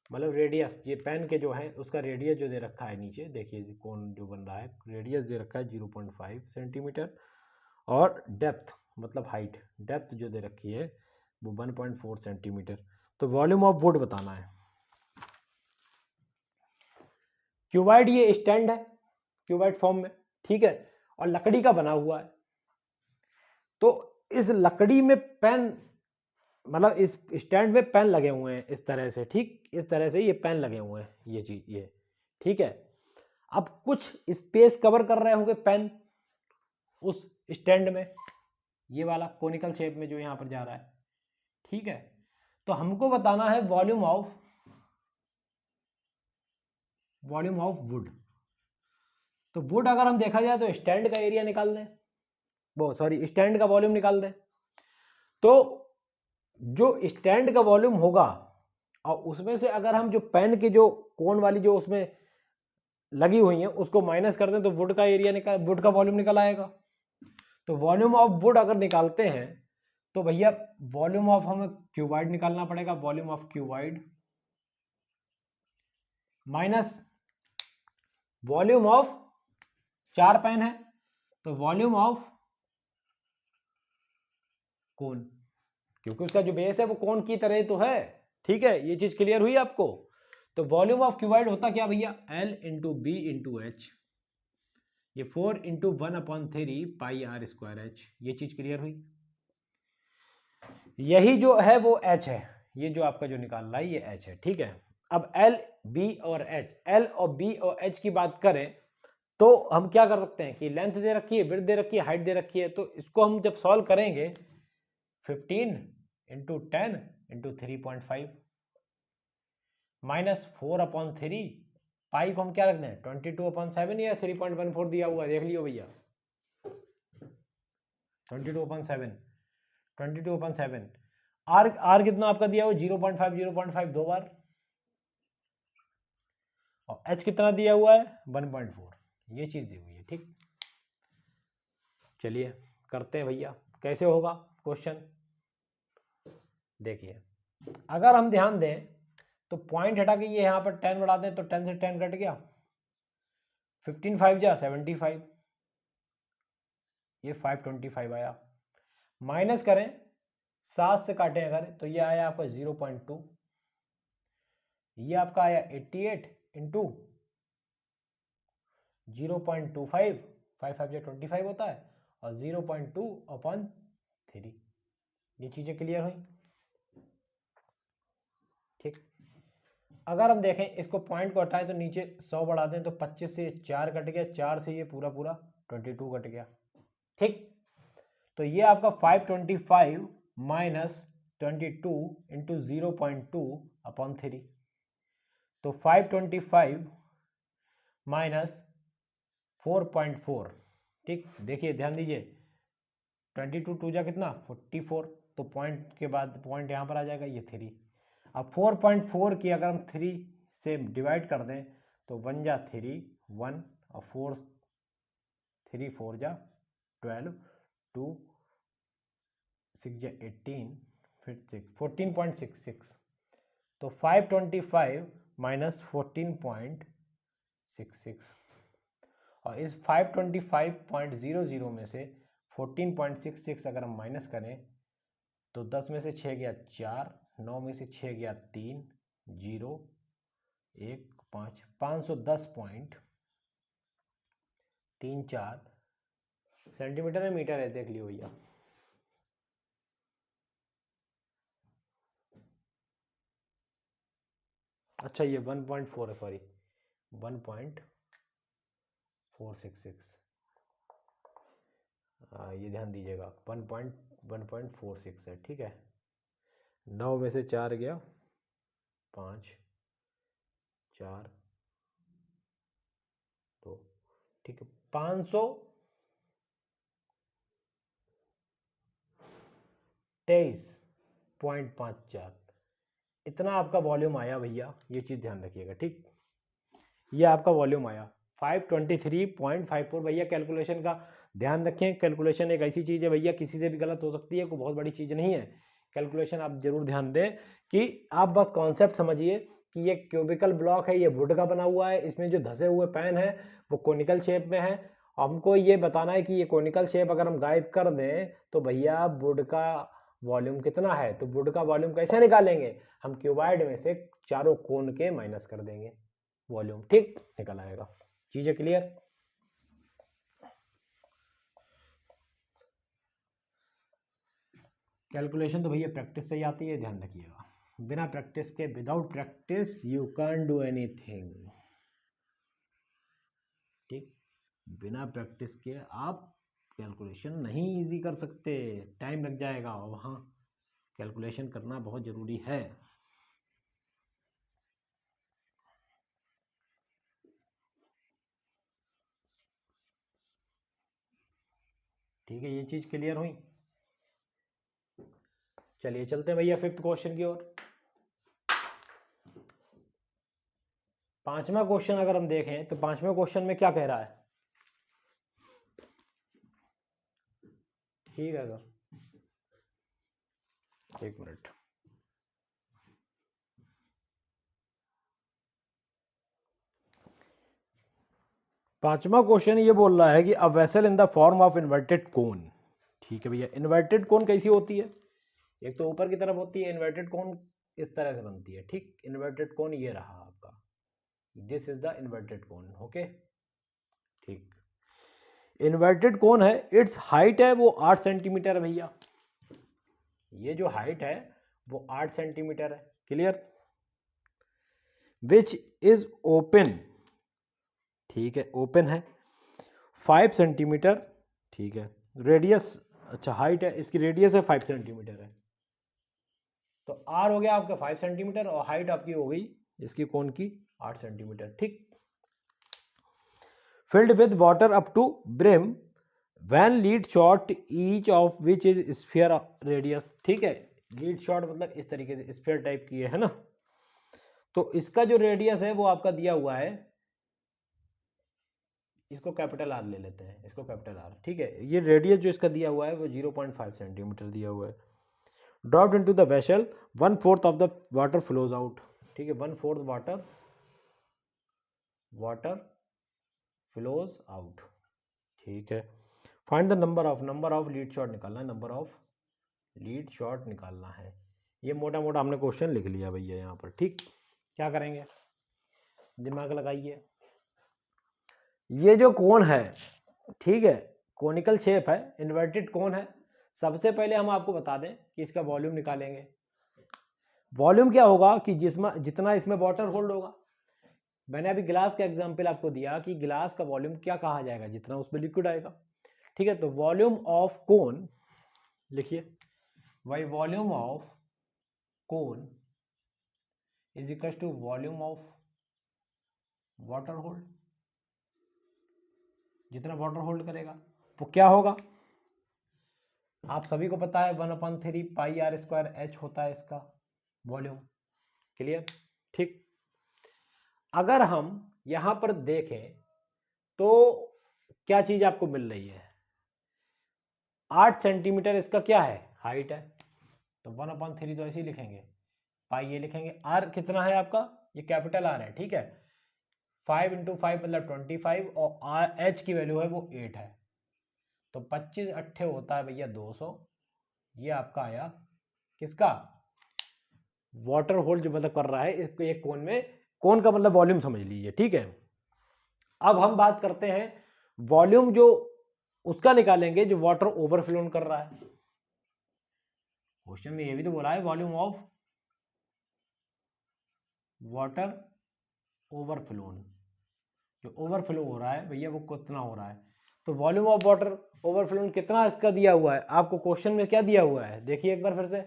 मतलब रेडियस ये पेन के जो है उसका रेडियस जो दे रखा है नीचे देखिए कौन जो बन रहा है, रेडियस दे रखा है 0.5 सेंटीमीटर और डेप्थ मतलब हाइट, डेप्थ जो दे रखी है वो 1.4 सेंटीमीटर। तो वॉल्यूम ऑफ वुड बताना है। क्यूबाइड ये स्टैंड है क्यूबाइड फॉर्म में, ठीक है, और लकड़ी का बना हुआ है। तो इस लकड़ी में पेन, मतलब इस स्टैंड में पेन लगे हुए हैं इस तरह से, ठीक, इस तरह से ये पेन लगे हुए हैं, ये चीज ये, ठीक है। अब कुछ स्पेस कवर कर रहे होंगे पेन उस स्टैंड में, ये वाला कोनिकल शेप में जो यहां पर जा रहा है, ठीक है। तो हमको बताना है वॉल्यूम ऑफ वुड। तो वुड अगर हम देखा जाए तो स्टैंड का एरिया निकाल दें, वो सॉरी स्टैंड का वॉल्यूम निकाल दें, तो जो स्टैंड का वॉल्यूम होगा और उसमें से अगर हम जो पेन की जो कोन वाली जो उसमें लगी हुई है उसको माइनस कर दें तो वुड का एरिया निकाल, वुड का वॉल्यूम निकल आएगा। तो वॉल्यूम ऑफ वुड अगर निकालते हैं तो भैया वॉल्यूम ऑफ हमें क्यूबाइड निकालना पड़ेगा, volume of cuboid minus volume of 4 pen है तो वॉल्यूम ऑफ कोन, क्योंकि उसका जो बेस है वो कोन की तरह तो है। ठीक है, ये चीज क्लियर हुई आपको। तो वॉल्यूम ऑफ क्यूबाइड होता क्या भैया, L into B into H, ये 4 into 1/3 pi are square H, ये चीज क्लियर हुई। यही जो है वो H है, ये जो आपका जो निकाल रहा है ये H है। ठीक है, अब L B और H, L और B और H की बात करें तो हम क्या कर सकते हैं कि लेंथ दे रखी है, विड्थ दे रखी है, हाइट दे रखी है, तो इसको हम जब सॉल्व करेंगे 15 इंटू 10 इंटू 3.5 माइनस 4/3 पाई को हम क्या रख दें 22/7 या 3.14 दिया हुआ देख लियो भैया, 22/7 22/7। आर कितना आपका दिया हुआ 0.5 0.5 दो बार, और एच कितना दिया हुआ है 1.4, ये चीज दी हुई है। ठीक, चलिए करते हैं भैया, कैसे होगा क्वेश्चन। देखिए अगर हम ध्यान दें तो पॉइंट हटा के ये यहां पर 10 बढ़ा दें तो 10 से 10 कट गया, 15 5 जा 75, ये 525 आया। माइनस करें 7 से काटें अगर तो ये आया आपका 0.2, ये आपका आया 88 इंटू 0.25, 5 5 25 होता है, और 0.2/3, ये चीजें क्लियर हुई। ठीक, अगर हम देखें इसको पॉइंट को हटाएं तो नीचे 100 बढ़ा दें तो 25 से 4 कट गया, 4 से ये पूरा पूरा 22 कट गया। ठीक, तो ये आपका 525 माइनस 22 इंटू 0.2/3, तो 525 माइनस 4.4। ठीक, देखिए ध्यान दीजिए 22 टू जा कितना 44, तो पॉइंट के बाद पॉइंट यहां पर आ जाएगा ये 3। अब 4.4 की अगर हम 3 से डिवाइड कर दें तो 1 जा 3 1 और 4 3 4 जा 12 2 6 जा 18 फिर 6 14.66, तो 525 माइनस 14.66, और इस 525.00 में से 14.66 अगर हम माइनस करें तो 10 में से 6 गया 4, 9 में से 6 गया 3 0 1 5, 510.34 सेंटीमीटर में मीटर है, देख लियो भैया। अच्छा ये 1.4 है, सॉरी 1.466, ये ध्यान दीजिएगा 1.46 है। ठीक है, 9 में से 4 गया 5 4 2, ठीक है 523.54, इतना आपका वॉल्यूम आया भैया, ये चीज ध्यान रखिएगा। ठीक, ये आपका वॉल्यूम आया 523.54 भैया। कैलकुलेशन का ध्यान रखें, कैलकुलेशन एक ऐसी चीज है भैया किसी से भी गलत हो सकती है, कोई बहुत बड़ी चीज नहीं है। कैलकुलेशन आप जरूर ध्यान दें कि आप बस कॉन्सेप्ट समझिए कि ये क्यूबिकल ब्लॉक है, ये वुड का बना हुआ है, इसमें जो धसे हुए पेन है वो कोनिकल शेप में है। हमको ये बताना है कि ये कोनिकल शेप अगर हम गायब कर दें तो भैया वुड का वॉल्यूम कितना है, तो वुड का वॉल्यूम कैसे निकालेंगे, हम क्यूबाइड में से चारों कोन के माइनस कर देंगे वॉल्यूम। ठीक, निकल आएगा। चीजें क्लियर। कैलकुलेशन तो भैया प्रैक्टिस से ही आती है, ध्यान रखिएगा। बिना प्रैक्टिस के, without practice you can do anything. ठीक, बिना प्रैक्टिस के आप कैलकुलेशन नहीं इजी कर सकते, टाइम लग जाएगा, और वहाँ कैलकुलेशन करना बहुत ज़रूरी है। ठीक है, ये चीज़ क्लियर हुई। चलिए चलते हैं भैया फिफ्थ क्वेश्चन की ओर। पांचवा क्वेश्चन अगर हम देखें तो पांचवें क्वेश्चन में क्या कह रहा है, ठीक है सर एक मिनट। 5वां क्वेश्चन ये बोल रहा है कि a vessel in the form of inverted कोन। ठीक है भैया, इन्वर्टेड कोन कैसी होती है? एक तो ऊपर की तरफ होती है इन्वर्टेड कोन, इस तरह से बनती है। ठीक, इन्वर्टेड कोन ये रहा आपका, this is the inverted cone. Okay, ठीक, इन्वर्टेड कोन है, इट्स हाइट है वो 8 सेंटीमीटर है भैया। ये जो हाइट है वो 8 सेंटीमीटर है। क्लियर? विच इज ओपन, ठीक है, ओपन है 5 सेंटीमीटर। ठीक है, रेडियस, अच्छा हाइट है, इसकी रेडियस है 5 सेंटीमीटर है। तो आर हो गया आपका 5 सेंटीमीटर और हाइट आपकी हो गई इसकी कोन की 8 सेंटीमीटर। ठीक, filled with water up to brim when lead shot each of which is sphere radius. ठीक है, लीड शॉट मतलब इस तरीके से स्फीयर टाइप की है ना। तो इसका जो रेडियस है वो आपका दिया हुआ है, इसको कैपिटल आर ले लेते हैं, इसको कैपिटल आर। ठीक है, ये रेडियस जो इसका दिया हुआ है वो 0.5 सेंटीमीटर दिया हुआ है। Dropped into the vessel 1/4 of the water flows out. ठीक है, 1/4 वाटर फ्लोज आउट। ठीक है, find the number of lead shot निकालना है, नंबर ऑफ लीड शॉट निकालना है। ये मोटा मोटा हमने क्वेश्चन लिख लिया भैया यहाँ पर। ठीक, क्या करेंगे, दिमाग लगाइए। ये जो कोन है, ठीक है, कोनिकल शेप है, इन्वर्टेड कोन है। सबसे पहले हम आपको बता दें कि इसका वॉल्यूम निकालेंगे। वॉल्यूम क्या होगा कि जितना इसमें वाटर होल्ड होगा। मैंने अभी गिलास का एग्जांपल आपको दिया कि गिलास का वॉल्यूम क्या कहा जाएगा, जितना उसमें लिक्विड आएगा। ठीक है, तो वॉल्यूम ऑफ कोन लिखिए, why volume of cone is equal to volume of water hold. जितना वाटर होल्ड करेगा वो क्या होगा, आप सभी को पता है 1/3 पाई आर स्क्वायर एच होता है इसका वॉल्यूम। क्लियर? ठीक, अगर हम यहां पर देखें तो क्या चीज आपको मिल रही है, 8 सेंटीमीटर इसका क्या है, हाइट है। तो 1/3 तो ऐसे ही लिखेंगे, पाई ये लिखेंगे। आर कितना है आपका, ये कैपिटल आर है। ठीक है, 5 × 5 मतलब 25 और आर एच की वैल्यू है वो 8 है। तो 25 अट्ठे होता है भैया 200। ये आपका आया किसका, वाटर होल्ड जो मतलब कर रहा है इसको एक कोन में, कोन का मतलब वॉल्यूम समझ लीजिए। ठीक है, अब हम बात करते हैं वॉल्यूम जो उसका निकालेंगे जो वाटर ओवरफ्लो कर रहा है। क्वेश्चन में ये भी तो बोला है वॉल्यूम ऑफ वाटर ओवरफ्लो, जो ओवरफ्लो हो रहा है भैया वो कितना हो रहा है। तो वॉल्यूम ऑफ वाटर ओवरफ्लो कितना इसका दिया हुआ है, आपको क्वेश्चन में क्या दिया हुआ है देखिए एक बार फिर से,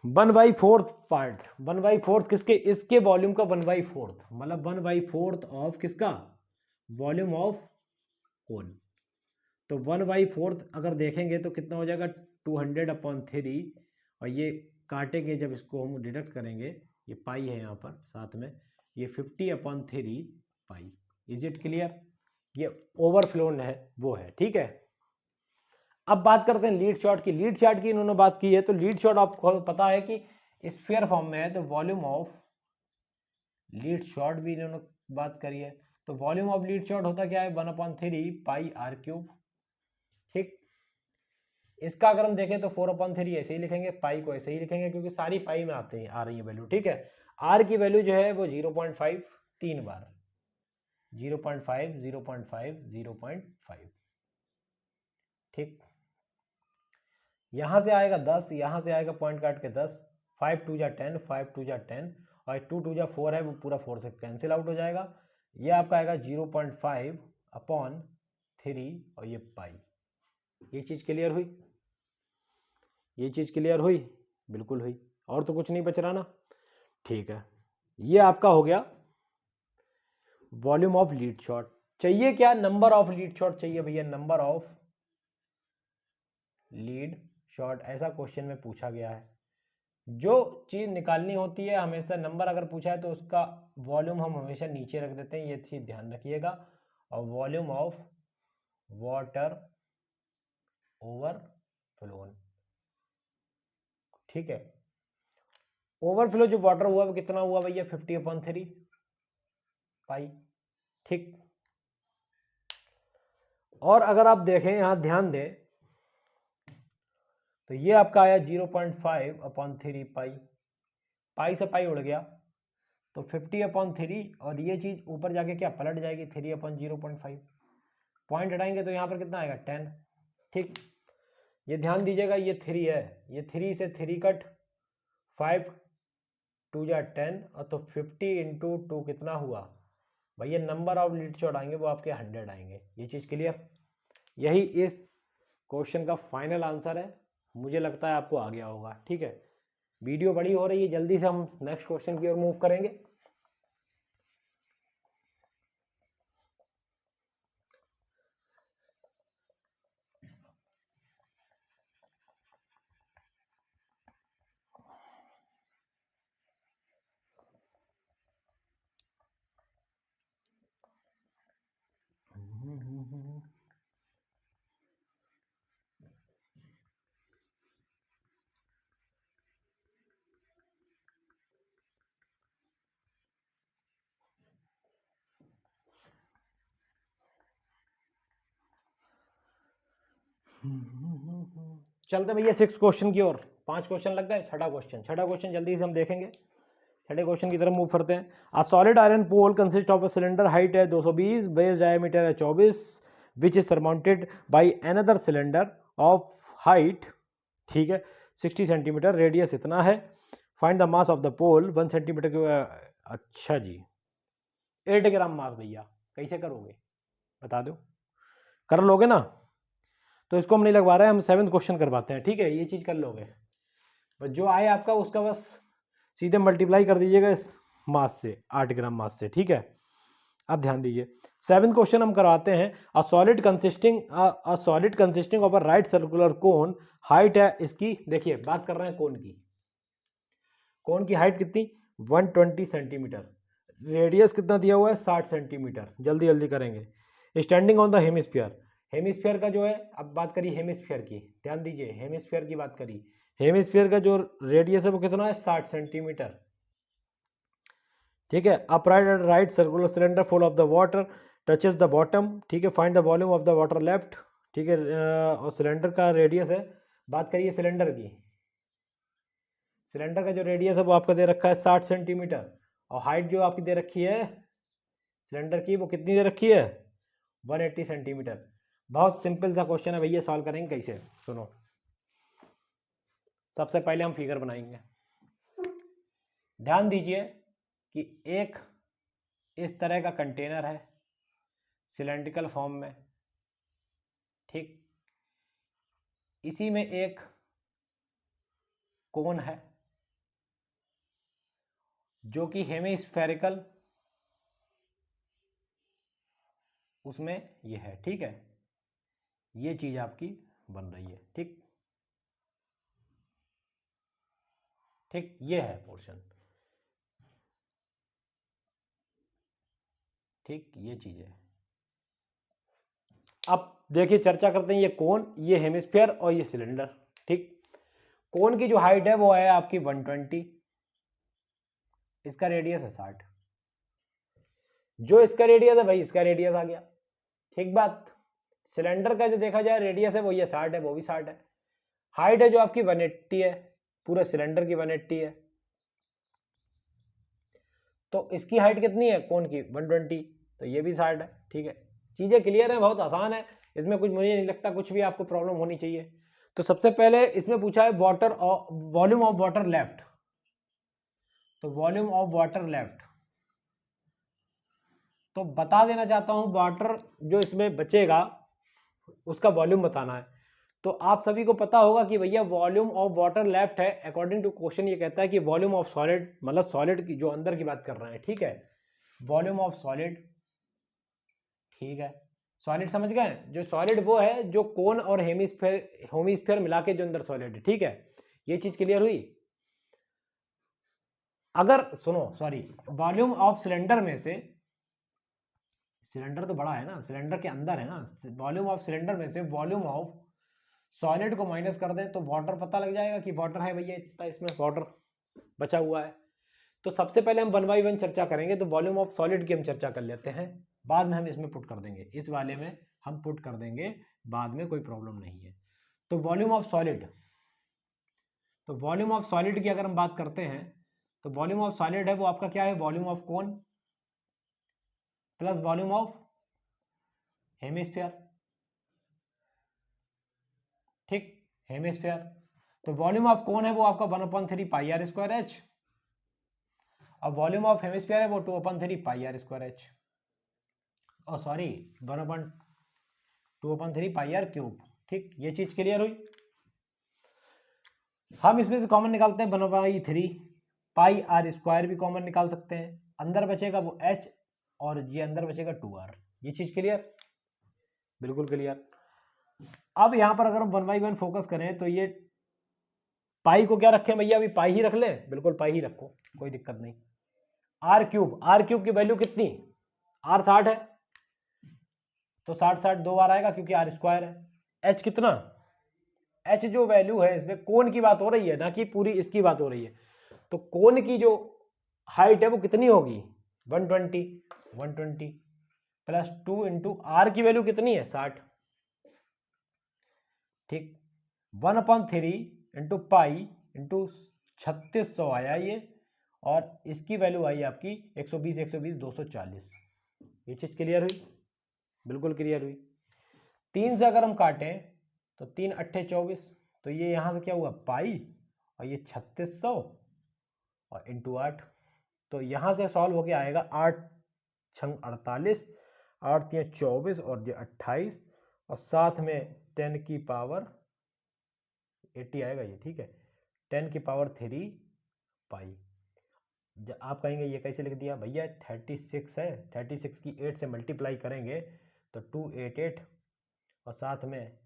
1/4 पार्ट, 1/4 किसके, इसके वॉल्यूम का 1/4 मतलब 1/4 ऑफ किसका, वॉल्यूम ऑफ कोन। तो 1/4 अगर देखेंगे तो कितना हो जाएगा 200/3, और ये काटेंगे जब इसको हम डिडक्ट करेंगे, ये पाई है यहाँ पर साथ में, ये 50/3 पाई। Is it clear? ये ओवरफ्लोन है वो है। ठीक है, अब बात करते हैं लीड शॉट की। लीड शॉट की इन्होंने बात की है, तो लीड शॉट आपको पता है कि स्फीयर फॉर्म में है, तो वॉल्यूम ऑफ लीड शॉट भी इन्होंने बात करी है। तो वॉल्यूम ऑफ लीड शॉट होता क्या है, 1/3 पाई आर क्यूब। ठीक, इसका अगर हम देखें तो 4/3 ऐसे ही लिखेंगे, पाई को ऐसे ही लिखेंगे क्योंकि सारी पाई में आते हैं आ रही है वैल्यू। ठीक है, आर की वैल्यू जो है वो 0.5 3 बार, 0.5 0.5 0.5। ठीक, यहां से आएगा 10, यहां से आएगा पॉइंट काट के 10, 5 2 जा 10, 5 2 जा 10 और 2 2 जा 4 है वो पूरा 4 से कैंसिल आउट हो जाएगा। ये आपका आएगा 0.5/3 और ये पाई। ये चीज क्लियर हुई, ये चीज क्लियर हुई, बिल्कुल हुई, और तो कुछ नहीं बच रहा ना। ठीक है, ये आपका हो गया वॉल्यूम ऑफ लीड शॉट। चाहिए क्या, नंबर ऑफ लीड शॉट चाहिए भैया, नंबर ऑफ लीड शॉट, ऐसा क्वेश्चन में पूछा गया है। जो चीज निकालनी होती है हमेशा, नंबर अगर पूछा है तो उसका वॉल्यूम हम हमेशा नीचे रख देते हैं, ये चीज ध्यान रखिएगा। और वॉल्यूम ऑफ वाटर ओवरफ्लो। ठीक है, ओवरफ्लो जो वाटर हुआ वो कितना हुआ भैया, 50/3। पाई, ठीक। और अगर आप देखें यहां ध्यान दें तो ये आपका आया 0.5/3 पाई, पाई से पाई उड़ गया तो 50/3 और ये चीज ऊपर जाके क्या पलट जाएगी 3/0.5, पॉइंट हटाएंगे तो यहाँ पर कितना आएगा 10, ठीक। ये ध्यान दीजिएगा ये 3 है, ये 3 से 3 कट 5 2 जा 10 और तो 50 इंटू 2 कितना हुआ भैया, नंबर ऑफ लीड शॉट आएंगे वो आपके 100 आएंगे। ये चीज क्लियर, यही इस क्वेश्चन का फाइनल आंसर है। मुझे लगता है आपको आ गया होगा, ठीक है। वीडियो बड़ी हो रही है, जल्दी से हम नेक्स्ट क्वेश्चन की ओर मूव करेंगे। चलते भैया 6 क्वेश्चन की ओर, 5 क्वेश्चन लग गए, छठा क्वेश्चन जल्दी से हम देखेंगे। छठे क्वेश्चन की तरफ मूव करते हैं। A solid iron pole consist of a cylinder, height है 220, बेस डायमीटर है 24, which is surmounted by another cylinder of height, ठीक है 60 सेंटीमीटर, रेडियस इतना है, find the mass of the pole 1 centimetre के। अच्छा जी, 8 ग्राम मास भैया, कैसे करोगे बता दो, कर लोगे ना? तो इसको हम नहीं लगवा रहे हैं, हम 7th क्वेश्चन करवाते हैं, ठीक है। ये चीज कर लोगे, बस जो आए आपका उसका बस सीधे मल्टीप्लाई कर दीजिएगा इस मास से, 8 ग्राम मास से, ठीक है। अब ध्यान दीजिए 7th क्वेश्चन हम करवाते हैं। A solid consisting of a right circular cone, height है इसकी, देखिए बात कर रहे हैं कोन की, कोन की हाइट कितनी 120 सेंटीमीटर, रेडियस कितना दिया हुआ है 60 सेंटीमीटर, जल्दी जल्दी करेंगे। Standing on the hemisphere, hemisphere का जो है, अब बात करिए हेमिस्फीयर की, ध्यान दीजिए हेमिस्फीयर की बात करी, हेमिस्फीयर का जो रेडियस है वो कितना है 60 सेंटीमीटर, ठीक है। Upright and right circular cylinder full of the water touches the bottom, ठीक है। Find the volume of the water left, ठीक है। और सिलेंडर का रेडियस है, बात करिए सिलेंडर की, सिलेंडर का जो रेडियस है वो आपका दे रखा है 60 सेंटीमीटर, और हाइट जो आपकी दे रखी है सिलेंडर की वो कितनी दे रखी है 180 सेंटीमीटर। बहुत सिंपल सा क्वेश्चन है भैया, सॉल्व करेंगे कैसे, सुनो। सबसे पहले हम फिगर बनाएंगे, ध्यान दीजिए कि एक इस तरह का कंटेनर है सिलेंड्रिकल फॉर्म में, ठीक। इसी में एक कोन है जो कि हेमिस्फेरिकल, उसमें ये है, ठीक है। ये चीज आपकी बन रही है, ठीक ठीक, ये है पोर्शन, ठीक, ये चीज है। अब देखिए चर्चा करते हैं, ये कोन, ये हेमिस्फीयर और ये सिलेंडर, ठीक। कोन की जो हाइट है वो है आपकी 120, इसका रेडियस है 60, जो इसका रेडियस है भाई इसका रेडियस आ गया, ठीक बात। सिलेंडर का जो देखा जाए रेडियस है वो ये 60 है, वो भी 60 है। हाइट है जो आपकी 180 है, पूरे सिलेंडर की 180 है, तो इसकी हाइट कितनी है कोन की 120, तो ये भी 60 है, ठीक है। चीजें क्लियर है, बहुत आसान है, इसमें कुछ मुझे नहीं लगता कुछ भी आपको प्रॉब्लम होनी चाहिए। तो सबसे पहले इसमें पूछा है water volume of water left, तो वॉल्यूम ऑफ वाटर लेफ्ट, तो बता देना चाहता हूं वाटर जो इसमें बचेगा उसका वॉल्यूम बताना है। तो आप सभी को पता होगा कि भैया वॉल्यूम ऑफ वाटर लेफ्ट है, अकॉर्डिंग टू क्वेश्चन ये कहता है कि वॉल्यूम ऑफ सॉलिड, मतलब सॉलिड की जो अंदर की बात कर रहे हैं, ठीक है, वॉल्यूम ऑफ सॉलिड, ठीक है। सॉलिड समझ गए, जो सॉलिड वो है जो कोन और हेमिस्फीयर मिला के जो अंदर सॉलिड है, ठीक है। ये चीज क्लियर हुई। अगर सुनो, सॉरी, वॉल्यूम ऑफ सिलेंडर में से, सिलेंडर तो बड़ा है ना, सिलेंडर के अंदर है ना, वॉल्यूम ऑफ सिलेंडर में से वॉल्यूम ऑफ सॉलिड को माइनस कर दें तो वाटर पता लग जाएगा कि वाटर है भैया इतना, इसमें वाटर बचा हुआ है। तो सबसे पहले हम 1 बाई 1 चर्चा करेंगे, तो वॉल्यूम ऑफ सॉलिड की हम चर्चा कर लेते हैं, बाद में हम इसमें पुट कर देंगे, इस वाले में हम पुट कर देंगे बाद में, कोई प्रॉब्लम नहीं है। तो वॉल्यूम ऑफ सॉलिड, तो वॉल्यूम ऑफ सॉलिड की अगर हम बात करते हैं तो वॉल्यूम ऑफ सॉलिड है वो आपका क्या है, volume of cone plus volume of hemisphere, ठीक, हेमिस्फीयर। तो वॉल्यूम ऑफ कोन है वो आपका 1/3 पाई आर स्क्वायर एच, और वॉल्यूम ऑफ हेमिस्फीयर है वो 2/3 पाई आर स्क्वायर एच, और सॉरी 1/2/3 पाई आर क्यूब, ठीक। ये चीज क्लियर हुई। हम इसमें से कॉमन निकालते हैं 1/3 पाई आर स्क्वायर, भी कॉमन निकाल सकते हैं, अंदर बचेगा वो h और ये अंदर बचेगा 2r। ये चीज क्लियर, बिल्कुल क्लियर। अब यहां पर अगर हम 1 बाई 1 फोकस करें तो ये पाई को क्या रखें भैया, अभी पाई ही रख लें, बिल्कुल पाई ही रखो, कोई दिक्कत नहीं। आर क्यूब की वैल्यू कितनी, आर 60 है, तो 60 2 बार आएगा क्योंकि आर स्क्वायर है। एच कितना, एच जो वैल्यू है इसमें कोन की बात हो रही है ना कि पूरी इसकी बात हो रही है, तो कोन की जो हाइट है वो कितनी होगी 120 प्लस 2 इंटू आर की वैल्यू कितनी है 60, ठीक। 1/3 इंटू पाई इंटू 3600 आया ये, और इसकी वैल्यू आई आपकी 120 240। ये चीज क्लियर हुई, बिल्कुल क्लियर हुई। 3 से अगर हम काटें तो 3 अट्ठे 24, तो ये यहां से क्या हुआ पाई, और ये 3600 और इंटू 8, तो यहां से सॉल्व होके आएगा 8 छंग 48, 8 3 24 और ये 28, और साथ में 10 की पावर 80 आएगा ये, ठीक है, 10 की पावर 3 पाई। आप कहेंगे ये कैसे लिख दिया भैया, 36 है, 36 की 8 से मल्टीप्लाई करेंगे तो 288, और साथ में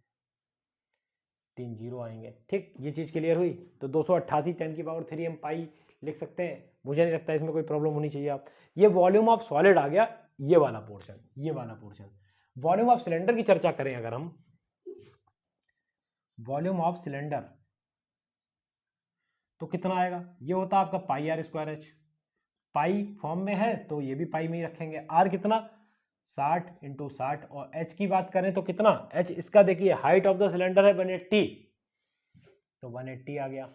3 जीरो आएंगे, ठीक। ये चीज क्लियर हुई। तो 288 10 की पावर 3 हम पाई लिख सकते हैं, मुझे नहीं लगता इसमें कोई प्रॉब्लम होनी चाहिए। आप ये वॉल्यूम ऑफ सॉलिड आ गया, ये वाला पोर्शन, ये वाला पोर्शन। वॉल्यूम ऑफ सिलेंडर की चर्चा करें अगर हम, वॉल्यूम ऑफ सिलेंडर तो कितना आएगा, ये होता है आपका pi are square h, pi form में है तो ये भी पाई में ही रखेंगे। आर कितना 60 इंटू 60, और एच की बात करें तो कितना, एच इसका देखिए हाइट ऑफ द सिलेंडर है 180, तो 180 आ गया,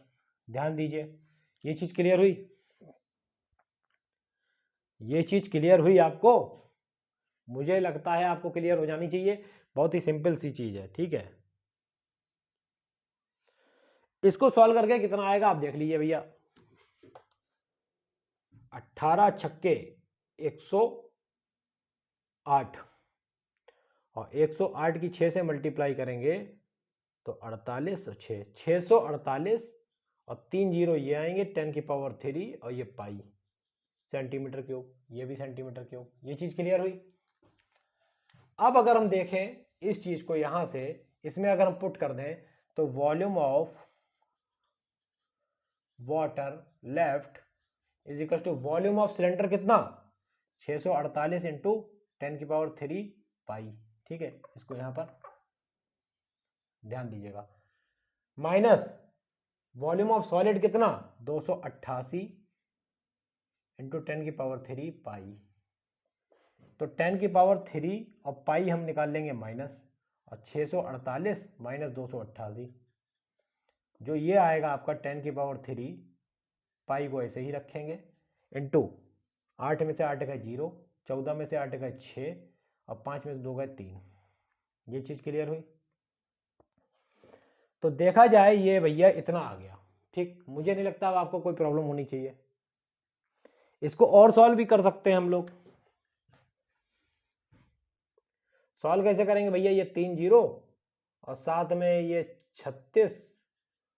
ध्यान दीजिए। ये चीज क्लियर हुई, ये चीज क्लियर हुई आपको, मुझे लगता है आपको क्लियर हो जानी चाहिए, बहुत ही सिंपल सी चीज है, ठीक है। इसको सॉल्व करके कितना आएगा आप देख लीजिए भैया, 18 छक्के 108, और 108 की 6 से मल्टीप्लाई करेंगे तो 48 और 6 648, और 3 जीरो ये आएंगे 10 की पावर 3, और ये पाई सेंटीमीटर क्यूब, ये भी सेंटीमीटर क्यूब। ये चीज क्लियर हुई। अब अगर हम देखें इस चीज को यहां से, इसमें अगर हम पुट कर दें तो volume of water left is equal to volume of cylinder कितना 648 इंटू 10 की पावर 3 पाई, ठीक है। इसको यहां पर ध्यान दीजिएगा, माइनस वॉल्यूम ऑफ सॉलिड कितना 288 इंटू 10 की पावर 3 पाई, तो 10 की पावर 3 और पाई हम निकाल लेंगे माइनस, और 648 माइनस 288, जो ये आएगा आपका 10 की पावर 3, पाई को ऐसे ही रखेंगे, इंटू 8 में से 8 गए 0, 14 में से 8 गए 6, और 5 में से 2 गए 3। ये चीज क्लियर हुई। तो देखा जाए ये भैया इतना आ गया, ठीक। मुझे नहीं लगता अब आपको कोई प्रॉब्लम होनी चाहिए। इसको और सॉल्व भी कर सकते हैं हम लोग। सॉल्व कैसे करेंगे भैया, ये 3 जीरो और साथ में ये 36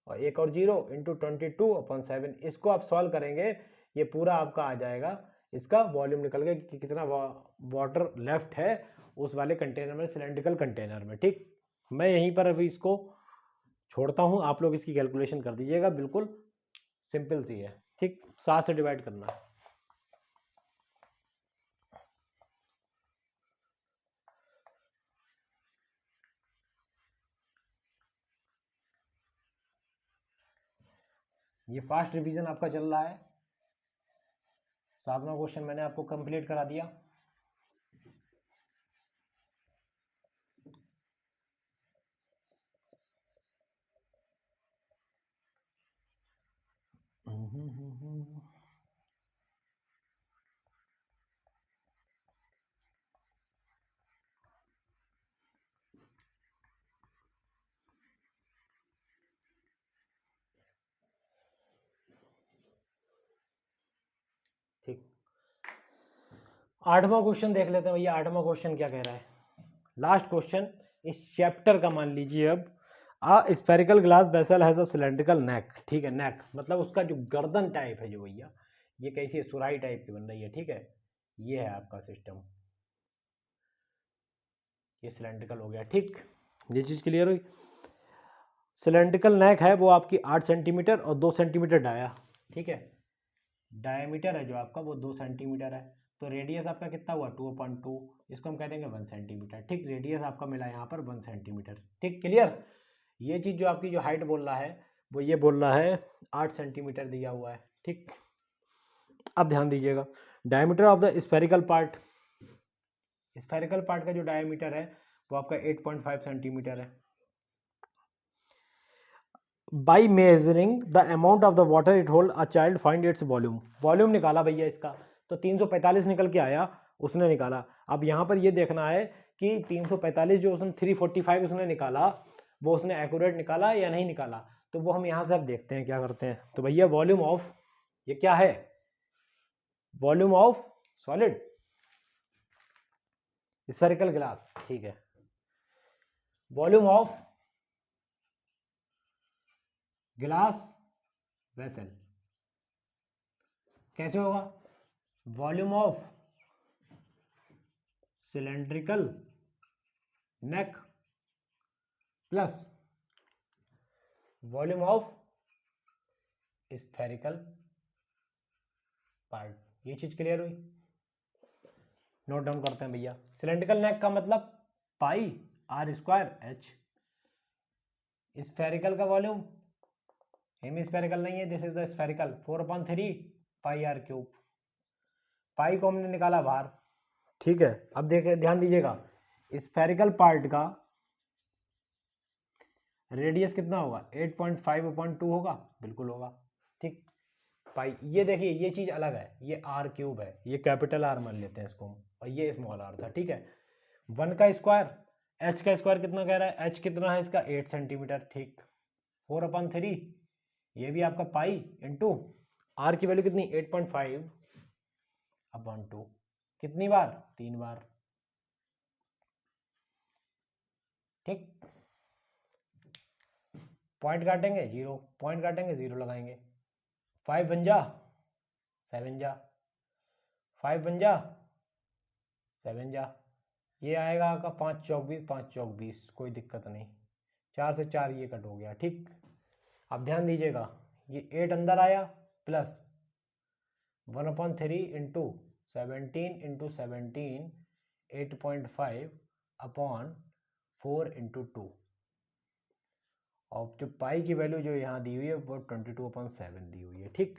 और एक और जीरो इंटू 22/7, इसको आप सॉल्व करेंगे ये पूरा आपका आ जाएगा, इसका वॉल्यूम निकल गया कि कितना वाटर लेफ्ट है उस वाले कंटेनर में, सिलेंड्रिकल कंटेनर में, ठीक। मैं यहीं पर अभी इसको छोड़ता हूं, आप लोग इसकी कैलकुलेशन कर दीजिएगा, बिल्कुल सिंपल सी है, ठीक। 7 से डिवाइड करना है। ये फास्ट रिवीजन आपका चल रहा है, 7वां क्वेश्चन मैंने आपको कंप्लीट करा दिया। ठीक, 8वां क्वेश्चन देख लेते हैं भैया। 8वां क्वेश्चन क्या कह रहा है, लास्ट क्वेश्चन इस चैप्टर का मान लीजिए। अब spherical glass vessel has a cylindrical neck, ठीक है, नेक मतलब उसका जो गर्दन टाइप है जो भैया, ये कैसी है, सुराही टाइप की बन रही है, ठीक है, ये है आपका सिस्टम, ये सिलेंड्रिकल हो गया, ठीक, ये चीज़ क्लियर हुई। सिलेंड्रिकल नेक है वो आपकी 8 सेंटीमीटर और 2 सेंटीमीटर डाया, ठीक है, डायमीटर है जो आपका वो 2 सेंटीमीटर है, तो रेडियस आपका कितना हुआ 2/2, इसको हम कह देंगे 1 सेंटीमीटर, ठीक, रेडियस आपका मिला यहाँ पर 1 सेंटीमीटर, ठीक, क्लियर। ये चीज़ जो आपकी जो हाइट बोल रहा है वो ये बोल रहा है 8 सेंटीमीटर दिया हुआ है, ठीक। अब ध्यान दीजिएगा, diameter of the spherical part, spherical part का जो डायमीटर है वो आपका 8.5 सेंटीमीटर है। By measuring the amount of the water it hold a child find its volume, volume निकाला भैया इसका, तो 345 निकल के आया, उसने निकाला। अब यहाँ पर ये देखना है कि 345 जो उसने 345 उसने निकाला वो उसने एक्यूरेट निकाला या नहीं निकाला, तो वो हम यहाँ से अब देखते हैं क्या करते हैं। तो भैया वॉल्यूम ऑफ, ये क्या है, volume of solid spherical glass, ठीक है, वॉल्यूम ऑफ ग्लास वेसल कैसे होगा, volume of cylindrical neck plus volume of spherical part, ये चीज क्लियर हुई। नोट डाउन करते हैं भैया, सिलेंड्रिकल नेक का मतलब पाई r² h, स्फेरिकल का वॉल्यूम हेमी स्फेरिकल नहीं है, this is the spherical 4/3 πr³, पाई को हमने निकाला बाहर, ठीक है। अब देखिए ध्यान दीजिएगा, स्फेरिकल पार्ट का रेडियस कितना होगा 8.5/2 होगा, बिल्कुल होगा, ठीक, पाई, ये देखिए ये चीज अलग है, ये r³ है, ये कैपिटल R मान लेते हैं इसको, और ये स्मॉल r था, ठीक है। 1 का स्क्वायर, h का स्क्वायर कितना कह रहा है, h कितना है इसका 8 सेंटीमीटर, ठीक, 4/3, ये भी आपका पाई इंटू r की वैल्यू कितनी 8.5/2, कितनी बार 3 बार, ठीक, पॉइंट काटेंगे 0, पॉइंट काटेंगे 0 लगाएंगे, 5 बन जा 7 जा, 5 बन जा 7 जा, ये आएगा आपका 5 चौक 20, 5 चौक 20, कोई दिक्कत नहीं, 4 से 4 ये कट हो गया, ठीक। अब ध्यान दीजिएगा, ये 8 अंदर आया प्लस 1/3 इंटू 17 इंटू 17 8.5/4 इंटू 2, और जो पाई की वैल्यू जो यहाँ दी हुई है वो 22/7 दी हुई है, ठीक,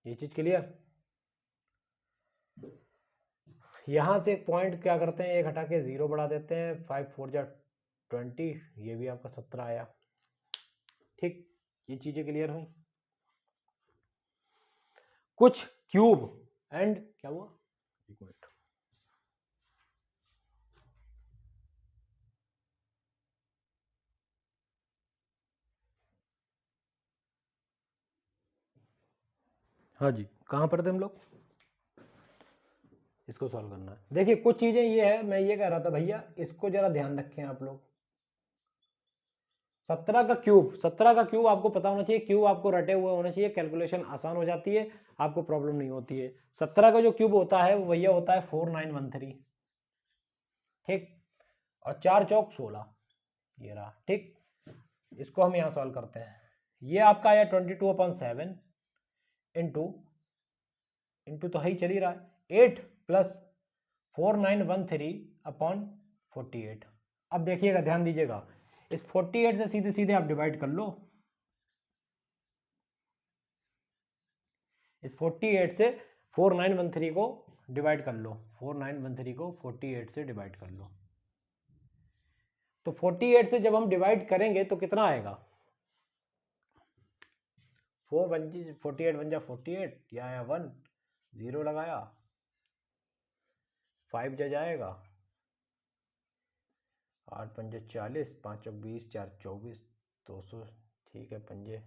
ये चीज क्लियर। यहाँ से पॉइंट क्या करते हैं, एक हटा के 0 बढ़ा देते हैं, 5 4 जा 20, ये भी आपका 17 आया, ठीक, ये चीजें क्लियर हुई। कुछ क्यूब एंड क्या हुआ, एक मिनट, हाँ जी, कहाँ पर थे हम लोग, इसको सॉल्व करना है। देखिए कुछ चीजें ये है, मैं ये कह रहा था भैया इसको जरा ध्यान रखें आप लोग। 17 का क्यूब, 17 का क्यूब आपको पता होना चाहिए, क्यूब आपको रटे हुए होने चाहिए, कैलकुलेशन आसान हो जाती है, आपको प्रॉब्लम नहीं होती है। 17 का जो क्यूब होता है वो भैया होता है 4913, ठीक, और 4 चौक 16, ये रहा, ठीक। इसको हम यहाँ सॉल्व करते हैं, ये आपका आया 22/7 इंटू इंटू तो है ही चल ही रहा है 8 प्लस 4913/48। अब देखिएगा ध्यान दीजिएगा, इस 48 से सीधे सीधे आप डिवाइड कर लो, इस 48 से 4913 को डिवाइड कर लो, 4913 को 48 से डिवाइड कर लो। तो 48 से जब हम डिवाइड करेंगे तो कितना आएगा, 48 बन जा 48, या आया 1, 0 लगाया, 5 जा जाएगा, 8 पंजे 40, 5 चौक 20, 4 24, 200, ठीक है, पंजे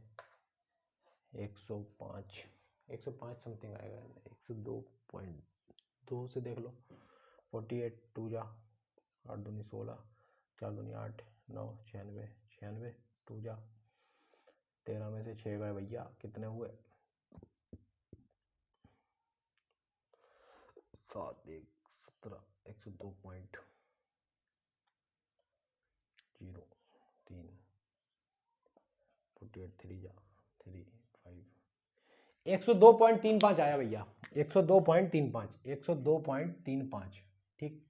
105 समथिंग आएगा, 102.2 से देख लो। 48 2 जा 8 दूनी 16, 4 दूनी 8, 9 96, 96 2 जा 13 में से 6 गए भैया, कितने हुए, 7 1 17, 102.03, 48 3 जा 3 5, 102.35 आया भैया, 102.35, 102.35, ठीक।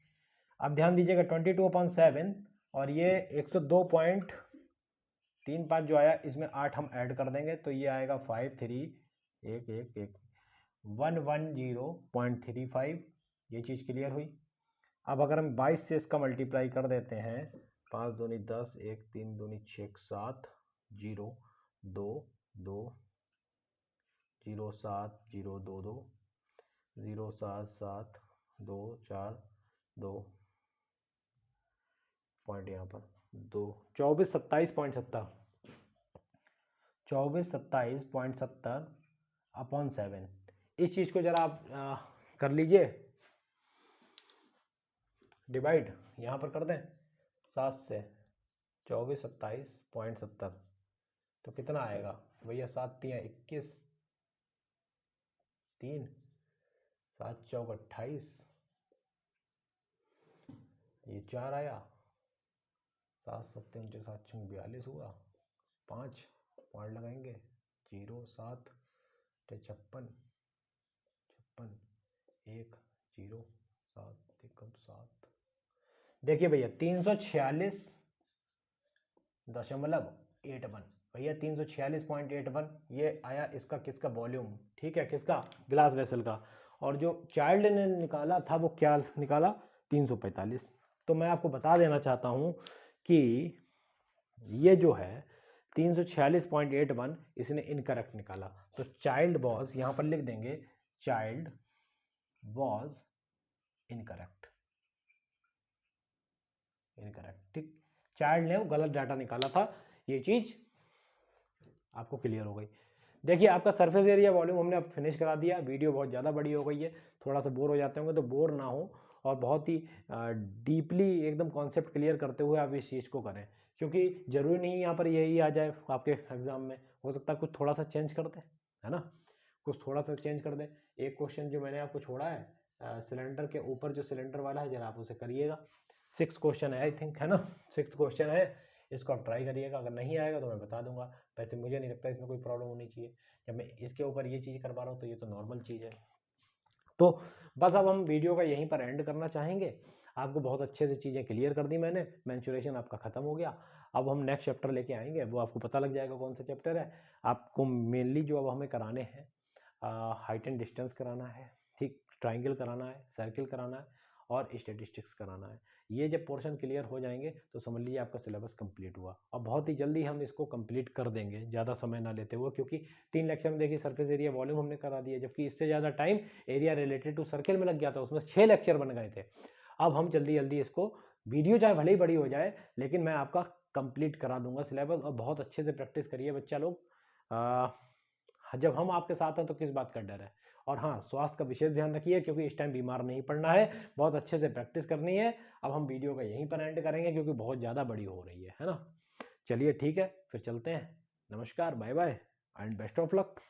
अब ध्यान दीजिएगा 22/7 और ये 102.35 जो आया, इसमें 8 हम ऐड कर देंगे तो ये आएगा 110.35, ये चीज़ क्लियर हुई। अब अगर हम 22 से इसका मल्टीप्लाई कर देते हैं, 5 दूनी 10, 1 3 दूनी 6 7, 0 2 2 0 7 0 2 2 0 7 7 2 4 2 पॉइंट यहाँ पर 2, 24 27.70, 24 27.70 अपॉन 7। इस चीज़ को जरा आप कर लीजिए डिवाइड, यहाँ पर कर दें 7 से 24 27.70, तो कितना आएगा भैया, 7 3 21, 3 7 चौक 28, ये 4 आया, 7 7 7 42 हुआ, 5 पॉइंट लगाएंगे, 0 7 56 1 0 7 एकम 7, देखिए भैया 346.81 भैया, 346.81 ये आया इसका, किसका वॉल्यूम, ठीक है, किसका, ग्लास वेसल का। और जो चाइल्ड ने निकाला था वो क्या निकाला, 345। तो मैं आपको बता देना चाहता हूं कि ये जो है 346.81 इसने इनकरेक्ट निकाला, तो चाइल्ड वॉज, यहां पर लिख देंगे चाइल्ड वॉज इनकरेक्ट, ठीक, चाइल्ड ने वो गलत डाटा निकाला था, ये चीज आपको क्लियर हो गई। देखिए आपका सरफेस एरिया वॉल्यूम हमने अब फिनिश करा दिया। वीडियो बहुत ज़्यादा बड़ी हो गई है, थोड़ा सा बोर हो जाते होंगे, तो बोर ना हो और बहुत ही डीपली एकदम कॉन्सेप्ट क्लियर करते हुए आप इस चीज़ को करें, क्योंकि ज़रूरी नहीं यहाँ पर यही आ जाए आपके एग्जाम में, हो सकता है कुछ थोड़ा सा चेंज कर दें, है ना, कुछ थोड़ा सा चेंज कर दें। एक क्वेश्चन जो मैंने आपको छोड़ा है सिलेंडर के ऊपर, जो सिलेंडर वाला है, जरा आप उसे करिएगा। 6 क्वेश्चन है आई थिंक, है ना, 6 क्वेश्चन है, इसको आप ट्राई करिएगा। अगर नहीं आएगा तो मैं बता दूंगा, वैसे मुझे नहीं लगता इसमें कोई प्रॉब्लम होनी चाहिए। जब मैं इसके ऊपर ये चीज़ करवा रहा हूँ तो ये तो नॉर्मल चीज़ है। तो बस अब हम वीडियो का यहीं पर एंड करना चाहेंगे। आपको बहुत अच्छे से चीज़ें क्लियर कर दी मैंने, मेंसुरेशन आपका खत्म हो गया। अब हम नेक्स्ट चैप्टर लेके आएंगे, वो आपको पता लग जाएगा कौन सा चैप्टर है। आपको मेनली जो अब हमें कराने हैं, हाइट एंड डिस्टेंस कराना है, ठीक, ट्राइंगल कराना है, सर्किल कराना है और स्टैटिस्टिक्स कराना है। ये जब पोर्शन क्लियर हो जाएंगे तो समझ लीजिए आपका सिलेबस कंप्लीट हुआ, और बहुत ही जल्दी हम इसको कंप्लीट कर देंगे, ज़्यादा समय ना लेते हुए, क्योंकि 3 लेक्चर में देखिए सरफेस एरिया वॉल्यूम हमने करा दिया, जबकि इससे ज़्यादा time area related to circle में लग गया था, उसमें 6 लेक्चर बन गए थे। अब हम जल्दी जल्दी इसको, वीडियो चाहे भले ही बड़ी हो जाए लेकिन मैं आपका कंप्लीट करा दूंगा सिलेबस। और बहुत अच्छे से प्रैक्टिस करिए बच्चा लोग, जब हम आपके साथ हैं तो किस बात का डर है। और हाँ, स्वास्थ्य का विशेष ध्यान रखिए, क्योंकि इस टाइम बीमार नहीं पड़ना है, बहुत अच्छे से प्रैक्टिस करनी है। अब हम वीडियो का यहीं पर एंड करेंगे क्योंकि बहुत ज़्यादा बड़ी हो रही है ना। चलिए ठीक है, फिर चलते हैं। नमस्कार, bye bye and best of luck.